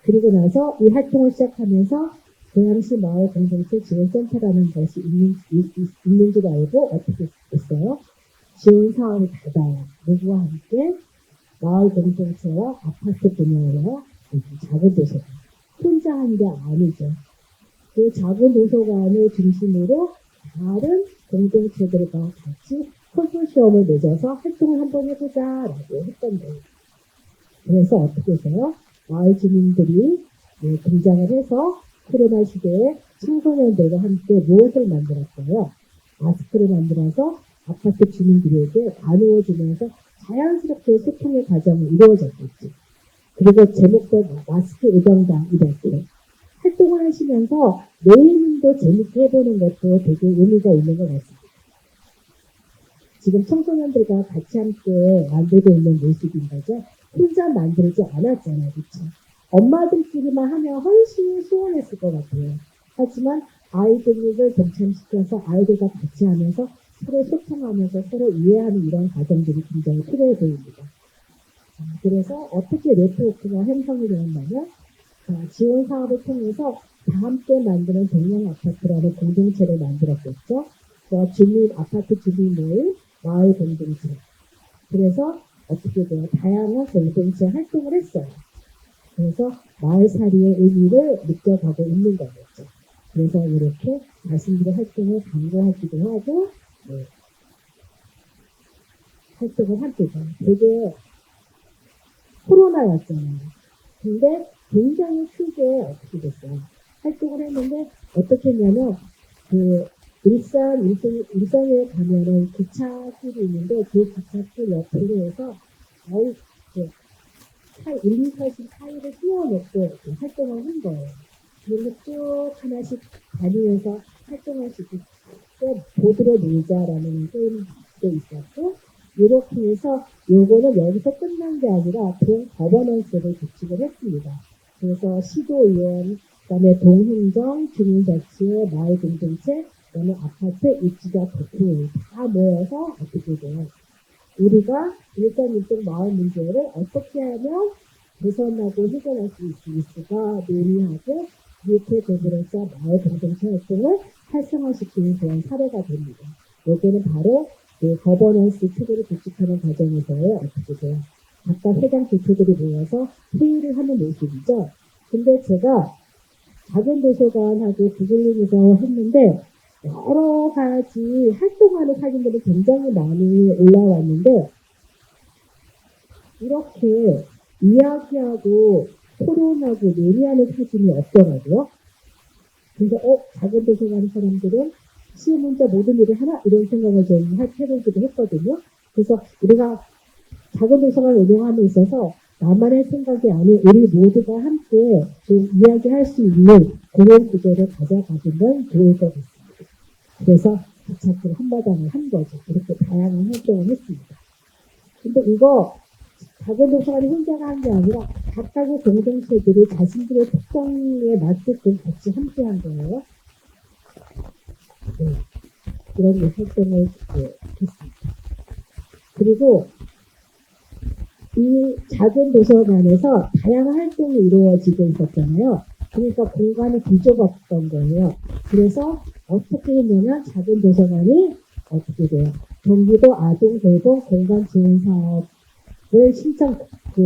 그리고 나서 이 활동을 시작하면서 고양시 마을 공동체 지원센터라는 것이 있는 줄 알고 어떻게 했어요? 지원 사업을 받아요. 누구와 함께? 마을 공동체와 아파트 분야와 작은 도서관. 혼자 한 게 아니죠. 그 작은 도서관을 중심으로 다른 공동체들과 같이 컨소시엄을 맺어서 활동을 한번 해보자라고 했던 거예요. 그래서 어떻게 해서요? 마을 주민들이 등장을 해서 코로나 시대에 청소년들과 함께 무엇을 만들었어요? 마스크를 만들어서 아파트 주민들에게 나누어주면서 자연스럽게 소통의 과정이 이루어졌겠죠. 그리고 제목도 마스크 의정당 이렇게 활동을 하시면서 네이밍도 재밌게 해보는 것도 되게 의미가 있는 것 같습니다. 지금 청소년들과 같이 함께 만들고 있는 모습인 거죠. 혼자 만들지 않았잖아요. 그렇죠? 엄마들끼리만 하면 훨씬 수월했을 것 같아요. 하지만 아이들을 동참시켜서 아이들과 같이 하면서 서로 소통하면서 서로 이해하는 이런 과정들이 굉장히 필요해 보입니다. 그래서 어떻게 네트워크가 형성이 되었냐면 지원 사업을 통해서 다 함께 만드는 동양아파트라는 공동체를 만들었겠죠. 아파트 주민 모임, 마을 공동체. 그래서 어떻게 돼요? 다양한 공동체 활동을 했어요. 그래서 마을살이의 의미를 느껴가고 있는 거겠죠. 그래서 이렇게 자신들의 활동을 강조하기도 하고, 활동을 합니다. 되게 코로나였잖아요. 근데 굉장히 크게 어떻게 됐어요. 활동을 했는데 어떻게 했냐면 그 일산에 가면은 기차길이 있는데 그 기차길 옆으로 해서 거의 그 1, 2, 40 사이를 띄워놓고 활동을 한 거예요. 그리고 쭉 하나씩 다니면서 활동할 수 있게 보드로 놀자라는 게임도 있었고 이렇게 해서 요거는 여기서 끝난 게 아니라 동 거버넌스를 구축을 했습니다. 그래서 시도의원, 그다음에 동행정, 주민자치, 마을 공동체, 그다음에 아파트, 입주자 대표 다 모여서 어떻게 돼요? 우리가 일산일동 마을 문제를 어떻게 하면 개선하고 해결할 수 있을까 논의하고 이렇게 됨으로써 마을 공동체 활동을 활성화시키는 그런 사례가 됩니다. 여기는 바로 그 거버넌스 체계를 구축하는 과정에서의 어떻게 돼요? 각각 회장 대표들이 모여서 회의를 하는 모습이죠. 근데 제가 작은 도서관하고 구글링에서 했는데 여러 가지 활동하는 사진들이 굉장히 많이 올라왔는데 이렇게 이야기하고 토론하고 논의하는 사진이 없더라고요. 근데 작은 도서관 사람들은 시험 혼자 모든 일을 하나 이런 생각을 좀 해보기도 했거든요. 그래서 우리가 작은 도서관을 운영함에 있어서 나만의 생각이 아닌 우리 모두가 함께 좀 이야기할 수 있는 그런 구조를 가져가시면 좋을 것 같습니다. 그래서 기차길 한마당을 한 거죠. 이렇게 다양한 활동을 했습니다. 근데 이거 작은 도서관이 혼자가 한 게 아니라 각각의 공동체들이 자신들의 특성에 맞게끔 같이 함께 한 거예요. 네. 이런 활동을 했습니다. 그리고 이 작은 도서관에서 다양한 활동이 이루어지고 있었잖아요. 그러니까 공간이 비좁았던 거예요. 그래서 어떻게 했냐면 작은 도서관이 어떻게 돼요? 경기도 아동 돌봄 공간 지원 사업을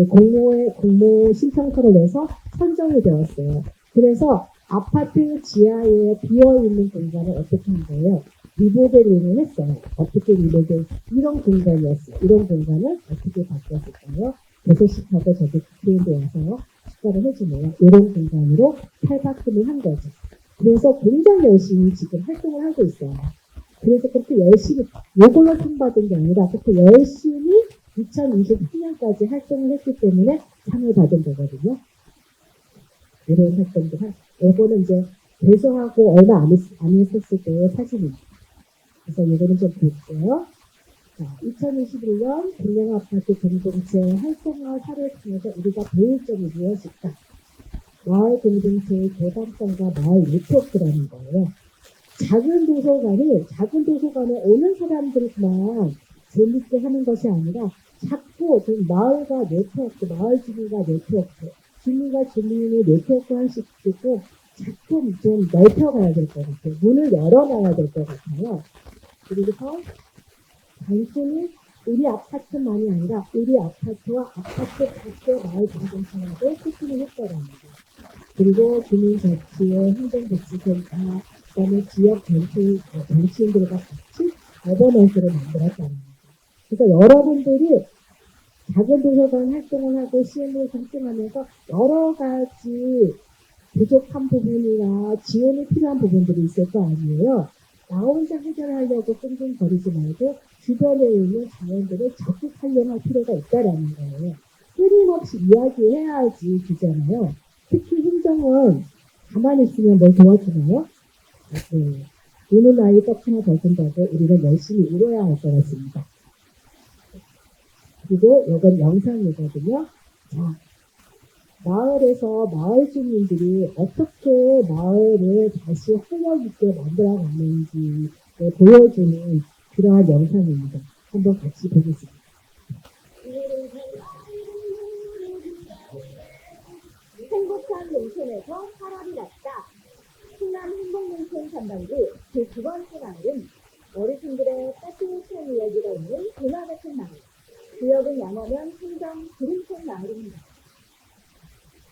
공모 신청서를 내서 선정이 되었어요. 그래서 아파트 지하에 비어있는 공간을 어떻게 한 거예요? 리모델링을 했어요. 어떻게 리모델? 이런 공간이었어요. 이런 공간을 어떻게 바꿨을까요? 개소식하고 저기 국회의원도 와서 축하를 해주네요. 이런 공간으로 탈바꿈을 한 거죠. 그래서 굉장히 열심히 지금 활동을 하고 있어요. 그래서 그렇게 열심히, 요걸로 상 받은 게 아니라 그렇게 열심히 2023년까지 활동을 했기 때문에 상을 받은 거거든요. 이런 활동들 요거는 이제 개소하고 얼마 안 했었을 때의 사진입니다. 그래서 이거는 좀 볼게요. 자, 2021년 분양아파트 공동체 활성화 사례를 통해서 우리가 배울 점이 무엇일까? 마을 공동체의 개방성과 마을 네트워크라는 거예요. 작은 도서관에 오는 사람들만 재밌게 하는 것이 아니라 자꾸 좀 마을과 네트워크, 마을 주민과 네트워크, 주민과 주민의 네트워크 할 수 있게끔 자꾸 좀 넓혀가야 될 것 같아요. 문을 열어놔야 될 것 같아요. 그리고서 단순히 우리 아파트만이 아니라 우리 아파트와 아파트 밖의 마을 공동체와도 소통을 했더랍니다. 그리고 주민자치의 행정복지센터, 그다음에 지역 정치인들과 같이 거버넌스를 만들었다는 거죠. 그래서 여러분들이 작은 도서관 활동을 하고 CM을 활동하면서 여러 가지 부족한 부분이나 지원이 필요한 부분들이 있을 거 아니에요. 나 혼자 해결하려고 끙끙거리지 말고 주변에 있는 자원들을 적극 활용할 필요가 있다라는 거예요. 끊임없이 이야기해야지 되잖아요. 특히 행정은 가만히 있으면 뭘 도와주나요? 네. 우는 아이 떡 하나 더 준다고 우리는 열심히 일해야 할 것 같습니다. 그리고 이건 영상이거든요. 자, 마을에서 마을 주민들이 어떻게 마을을 다시 활력 있게 만들어 가는지 보여주는 그러한 영상입니다. 한번 같이 보겠습니다. 행복한 농촌에서 사람이 났다. 충남 행복농촌 담당부 제9 번째 마을은 어르신들의 따뜻한 이야기가 있는 동화 같은 마을. 구역은 양어면 행정 구림촌 마을입니다.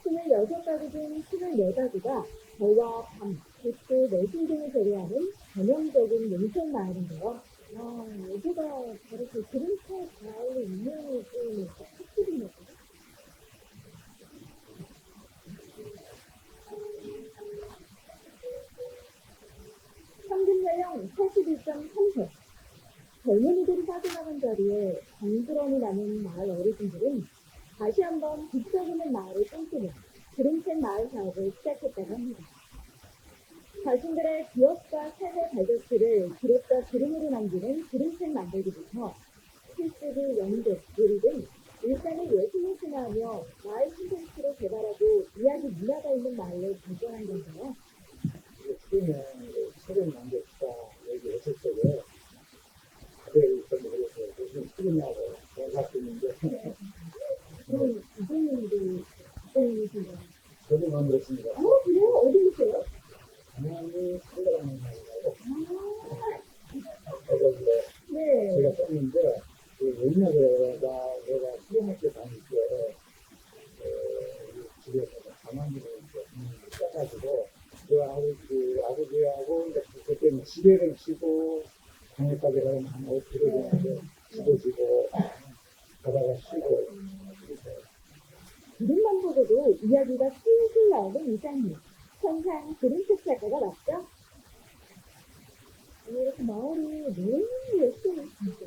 26가구 중 24가구가 저와 밤, 부스, 매실 등을 제외하는 전형적인 농촌 마을인데요. 여기가 바로 그 그림체 가을에 있는 그 특집이네요. 평균 연령 81.3세. 젊은이들이 빠져나간 자리에 정스러움이 나는 마을 어르신들은 다시 한번 북적이는 마을을 꿈꾸는 그림책 마을 사업을 시작했다고 합니다. 자신들의 기억과 삶의 발자취를 기록과 그림으로 남기는 그림책 만들기부터 필수기, 연극, 요리 등 일상의 예술을 생활하며 마을 콘텐츠로 개발하고 이야기 문화가 있는 마을로 발전한 건데요. 최근에 책을 만들었다 얘기했을 적에 다들 좀 그래서 무슨 책이냐고 생각했는데 그럼 이분님도 어떠신가요? 저도 만들었습니다. 그래요? 어디 계세요? 하나님이 살려가는 말이라고 아, 네. 제가 썼는데 그 옛날에 내가 수련학교 다닐 때 집에서 가만히를 써가지고 그 아버지하고 이제 그때는 지뢰를 치고 강에까지 가면 한 5km 정도 집어지고 가다가 쉬고 그림만 보고도 이야기가 술술 나오는 이장님. 천상 그림책 작가가 맞죠? 이렇게 마을이 너무 예뻐요, 진짜.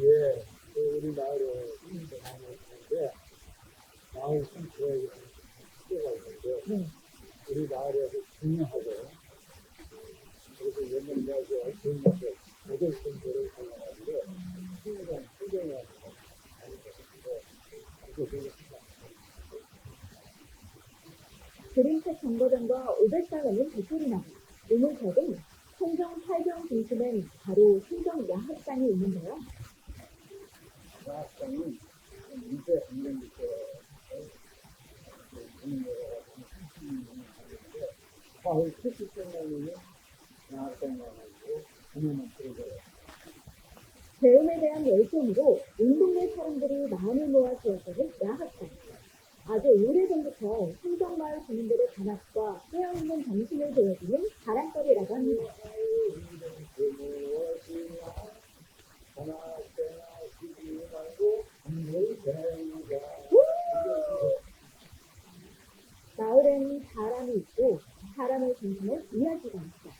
예, 우리 마을에 있는데 많이 있는데 마을 전체에 시대가 있는데 네. 우리 마을에서 중요하고 그래서 옛날 이야기가 중요하고 모델 정도를 살려가지고 풍경, 풍경이 많이 있었는데 그거 되게 그림책 정거장과 500가구는 대출이 나고 우물서 등 행정 8병 중심엔 바로 행정 야학장이 있는데요. 야학장은 인쇄 공연부터 가을 70주년에는 야학장 와가지고 공연을 들어줘요. 배움에 대한 열정으로 온 동네 사람들이 마음을 모아 지었다는 야학장. 아주 오래전부터 행정마을 주민들의 단합과 깨어있는 정신을 보여주는 자랑거리라고 합니다. 마을에는 사람이 있고 사람을 중심의 이야기가 있어.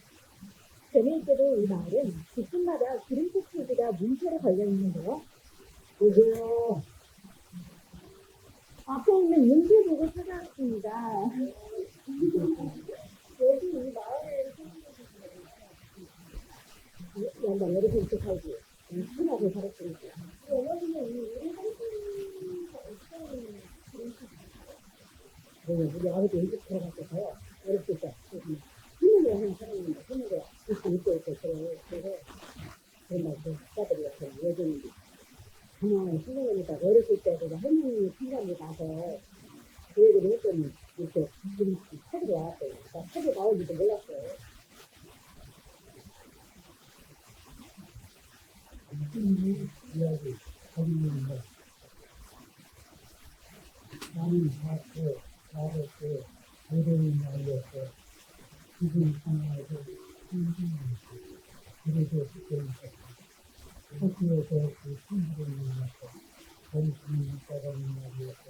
재미있게도 이 마을은 집집마다 그림책 표지가 문체로 걸려 있는데요. 보세요. 앞에 있는 문체 보고 찾아왔습니다. 여기 이 마을에 양반 여러분 이렇게 살지. 흔하게 살았으니까. 어머니는 우리 한국에서 어떤 우리 아버지 일찍 들어갔어요. 어렸을 때. 힘으로 하는 사람인데, 힘으로 있고 있고 그래서 그런 말도 작가들이 같은 예전에 가만히 생각해보니까 어렸을 때 제가 할머니 생각이 나서 그 얘기를 했더니 이렇게 책이 나왔어요. 그러니까 책이 나올지도 몰랐어요. 이야기 거기는 나는 사고 모델이 날려서 기분 상하고 힘들면서 그래서 그때부터 학교에서 그 친구를 만나서 머리춤이 따가는 날이어서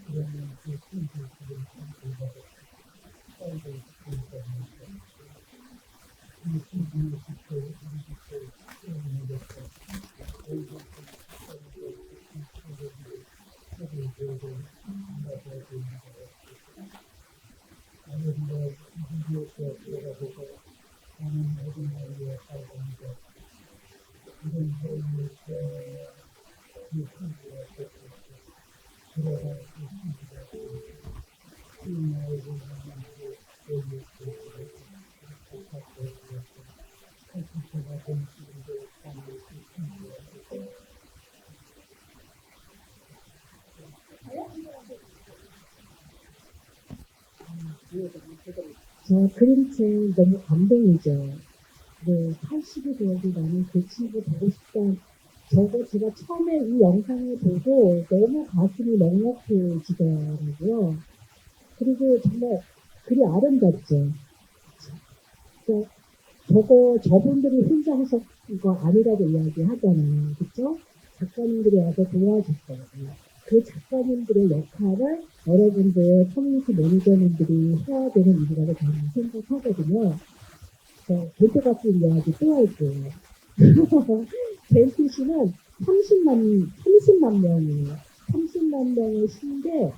그러면 그 친구들은 참 즐거웠어. 딸도 즐거웠어. 이 친구를 집도 우리 집도 키워내렸어. 그래서 책을 들고 만나서 있는 거예요. 아버지가 미국에 들어가서 나는 어린 나이에 살았는데 이런 삶을 태어나야 그 친구가 됐었어. 그러다 그 친구가 그 나이를 만나고 여기에 있었어. 부탁드렸어. 살피처가 된 친구도 삶을 그 친구가 됐어. 저 그림책 너무 감동이죠. 네, 80이 되어도 나는 그 친구 보고 싶다. 저거 제가 처음에 이 영상을 보고 너무 가슴이 먹먹해지더라고요. 그리고 정말 글이 아름답죠. 저분들이 혼자 해서 이거 아니라고 이야기하잖아요. 그쵸? 작가님들이 와서 도와줬어요. 그 작가님들의 역할을 여러분들 커뮤니티 매니저님들이 해야 되는 일이라고 저는 생각하거든요. 벤트 같은 이야기 또 할게요. 벤트 씨는 30만 명이에요. 30만 명의 시인데,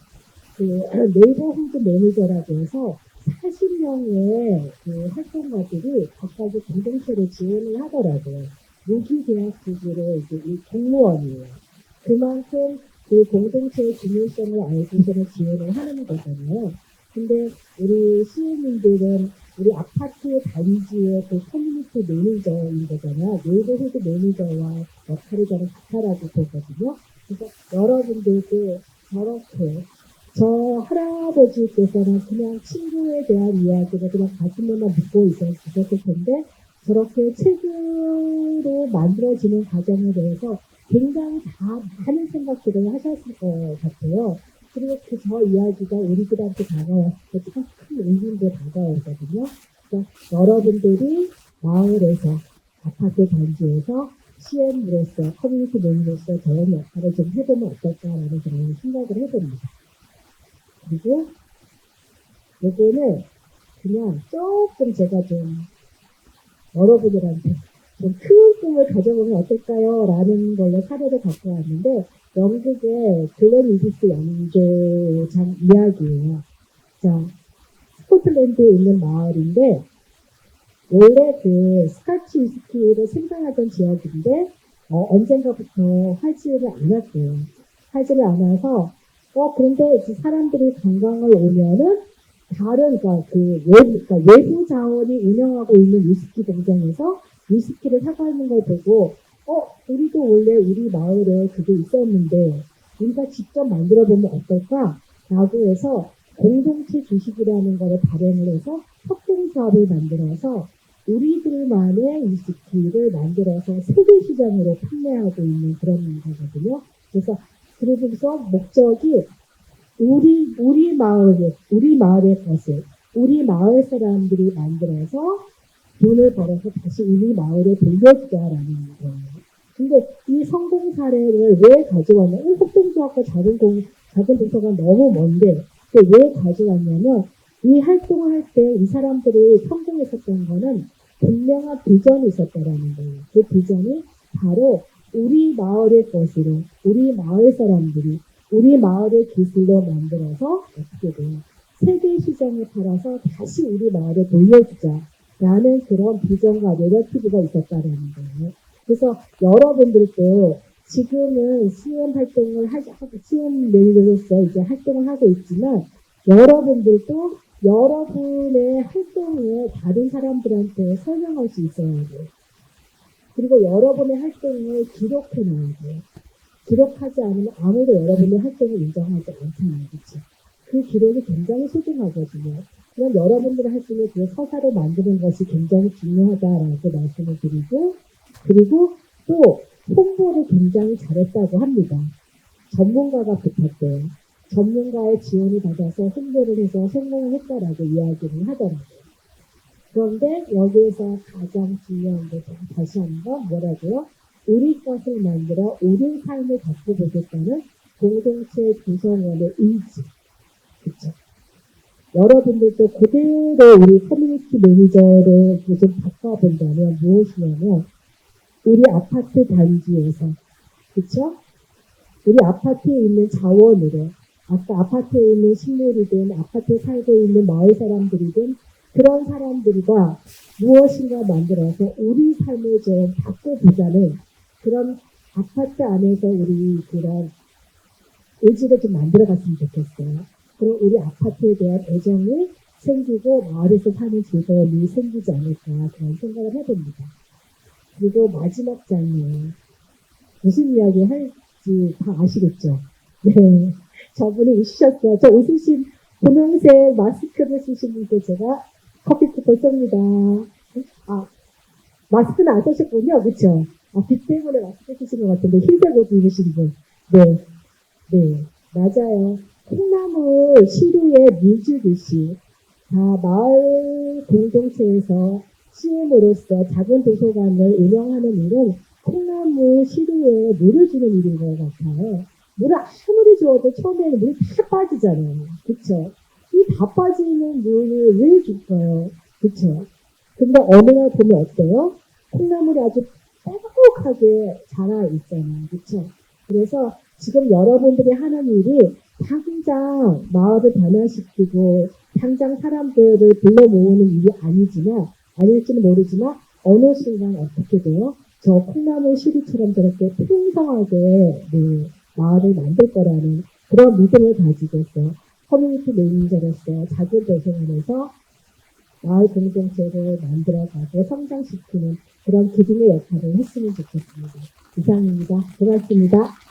그, 네이버후드 매니저라고 해서 40명의 그 활동가들이 각각의 공동체를 지원을 하더라고요. 무기계약직으로 이제 이 공무원이에요. 그만큼 그 공동체의 중요성을 알고서는 지원을 하는 거잖아요. 근데 우리 시민들은 우리 아파트 단지의 그 커뮤니티 매니저인 거잖아요. 네이버후드 매니저와 역할이 저는 같다라고 보거든요. 그래서 여러분들도 저렇게 저 할아버지께서는 그냥 친구에 대한 이야기를 그냥 가슴에만 묻고 있었을 텐데 저렇게 책으로 만들어지는 과정에 대해서 굉장히 다 많은 생각들을 하셨을 것 같아요. 그리고 그 저 이야기가 우리들한테 다가왔을 때 큰 의미도 다가오거든요. 그러니까 여러분들이 마을에서 아파트 단지에서 CM으로서 커뮤니티 매니저로서 저런 역할을 좀 해보면 어떨까라는 그런 생각을 해봅니다. 그리고 요거는 그냥 조금 제가 좀 여러분들한테 좀 큰 꿈을 가져보면 어떨까요? 라는 걸로 사례를 갖고 왔는데 영국의 글렌 이디스 양조장 이야기예요. 자, 스코틀랜드에 있는 마을인데 원래 그 스카치 위스키를 생산하던 지역인데 언젠가부터 하지를 않았대요. 하지를 않아서 그런데 이제 사람들이 관광을 오면은 다른 그러니까 외부 자원이 운영하고 있는 위스키 공장에서 위스키를 사가는 걸 보고 우리도 원래 우리 마을에 그게 있었는데 우리가 직접 만들어 보면 어떨까라고 해서 공동체 주식이라는 거를 발행을 해서 협동조합을 만들어서 우리들만의 위스키를 만들어서 세계 시장으로 판매하고 있는 그런 거거든요. 그래서 목적이 우리 마을의 것을 우리 마을 사람들이 만들어서 돈을 벌어서 다시 우리 마을에 돌려주자라는 거예요. 근데 이 성공 사례를 왜 가져왔냐면 협동조합과 작은 도서가 너무 먼데 왜 가져왔냐면 이 활동을 할 때 이 사람들이 성공했었던 거는 분명한 비전이 있었다라는 거예요. 그 비전이 바로 우리 마을의 것으로 우리 마을 사람들이 우리 마을의 기술로 만들어서 어떻게 돼요? 세계 시장에 팔아서 다시 우리 마을에 돌려주자라는 그런 비전과 내러티브가 있었다는 거예요. 그래서 여러분들도 지금은 CM 활동을 CM 매니저로서 이제 활동을 하고 있지만 여러분들도 여러분의 활동을 다른 사람들한테 설명할 수 있어야 돼요. 그리고 여러분의 활동을 기록해 놔야 돼요. 기록하지 않으면 아무도 여러분의 활동을 인정하지 않잖아요. 그렇죠? 그 기록이 굉장히 소중하거든요. 그럼 여러분들의 활동에 그 서사를 만드는 것이 굉장히 중요하다라고 말씀을 드리고 그리고 또 홍보를 굉장히 잘했다고 합니다. 전문가가 붙었대요. 전문가의 지원을 받아서 홍보를 해서 성공을 했다라고 이야기를 하더라고요. 그런데 여기에서 가장 중요한 것은 다시 한번 뭐라고요? 우리 것을 만들어 우리 삶을 바꿔보겠다는 공동체 구성원의 의지. 그쵸? 여러분들도 그대로 우리 커뮤니티 매니저를 좀 바꿔본다면 무엇이냐면 우리 아파트 단지에서 그쵸? 우리 아파트에 있는 자원으로 아까 아파트에 있는 식물이든 아파트에 살고 있는 마을 사람들이든 그런 사람들과 무엇인가 만들어서 우리 삶을 좀 바꿔보자는 그런 아파트 안에서 우리 그런 의지를 좀 만들어갔으면 좋겠어요. 그럼 우리 아파트에 대한 애정이 생기고 마을에서 사는 즐거움이 생기지 않을까 그런 생각을 해봅니다. 그리고 마지막 장면 무슨 이야기 할지 다 아시겠죠? 네, 저분이 웃으셨어요. 저 웃으신 분홍색 마스크를 쓰신 분께 제가 커피쿠폰 쏩니다. 마스크는 안 쓰셨군요. 그쵸? 빛 때문에 마스크 쓰신 것 같은데 흰색 옷 입으신 분. 네, 맞아요. 콩나물 시루에 물 주듯이 다 마을 공동체에서 CM으로서 작은 도서관을 운영하는 일은 콩나무 시루에 물을 주는 일인 것 같아요. 물을 아무리 줘도 처음에는 물이 다 빠지잖아요. 그쵸? 이 다 빠지는 물을 왜 줄까요? 그쵸? 근데 어느 날 보면 어때요? 콩나물이 아주 빼곡하게 자라 있잖아요. 그쵸? 그래서 지금 여러분들이 하는 일이 당장 마을을 변화시키고 당장 사람들을 불러 모으는 일이 아닐지는 모르지만 어느 순간 어떻게 돼요? 저 콩나물 시루처럼 저렇게 풍성하게 마을을 만들 거라는 그런 믿음을 가지고서 커뮤니티 매니저로서 작은 도서관에서 마을 공동체를 만들어가고 성장시키는 그런 기둥의 역할을 했으면 좋겠습니다. 이상입니다. 고맙습니다.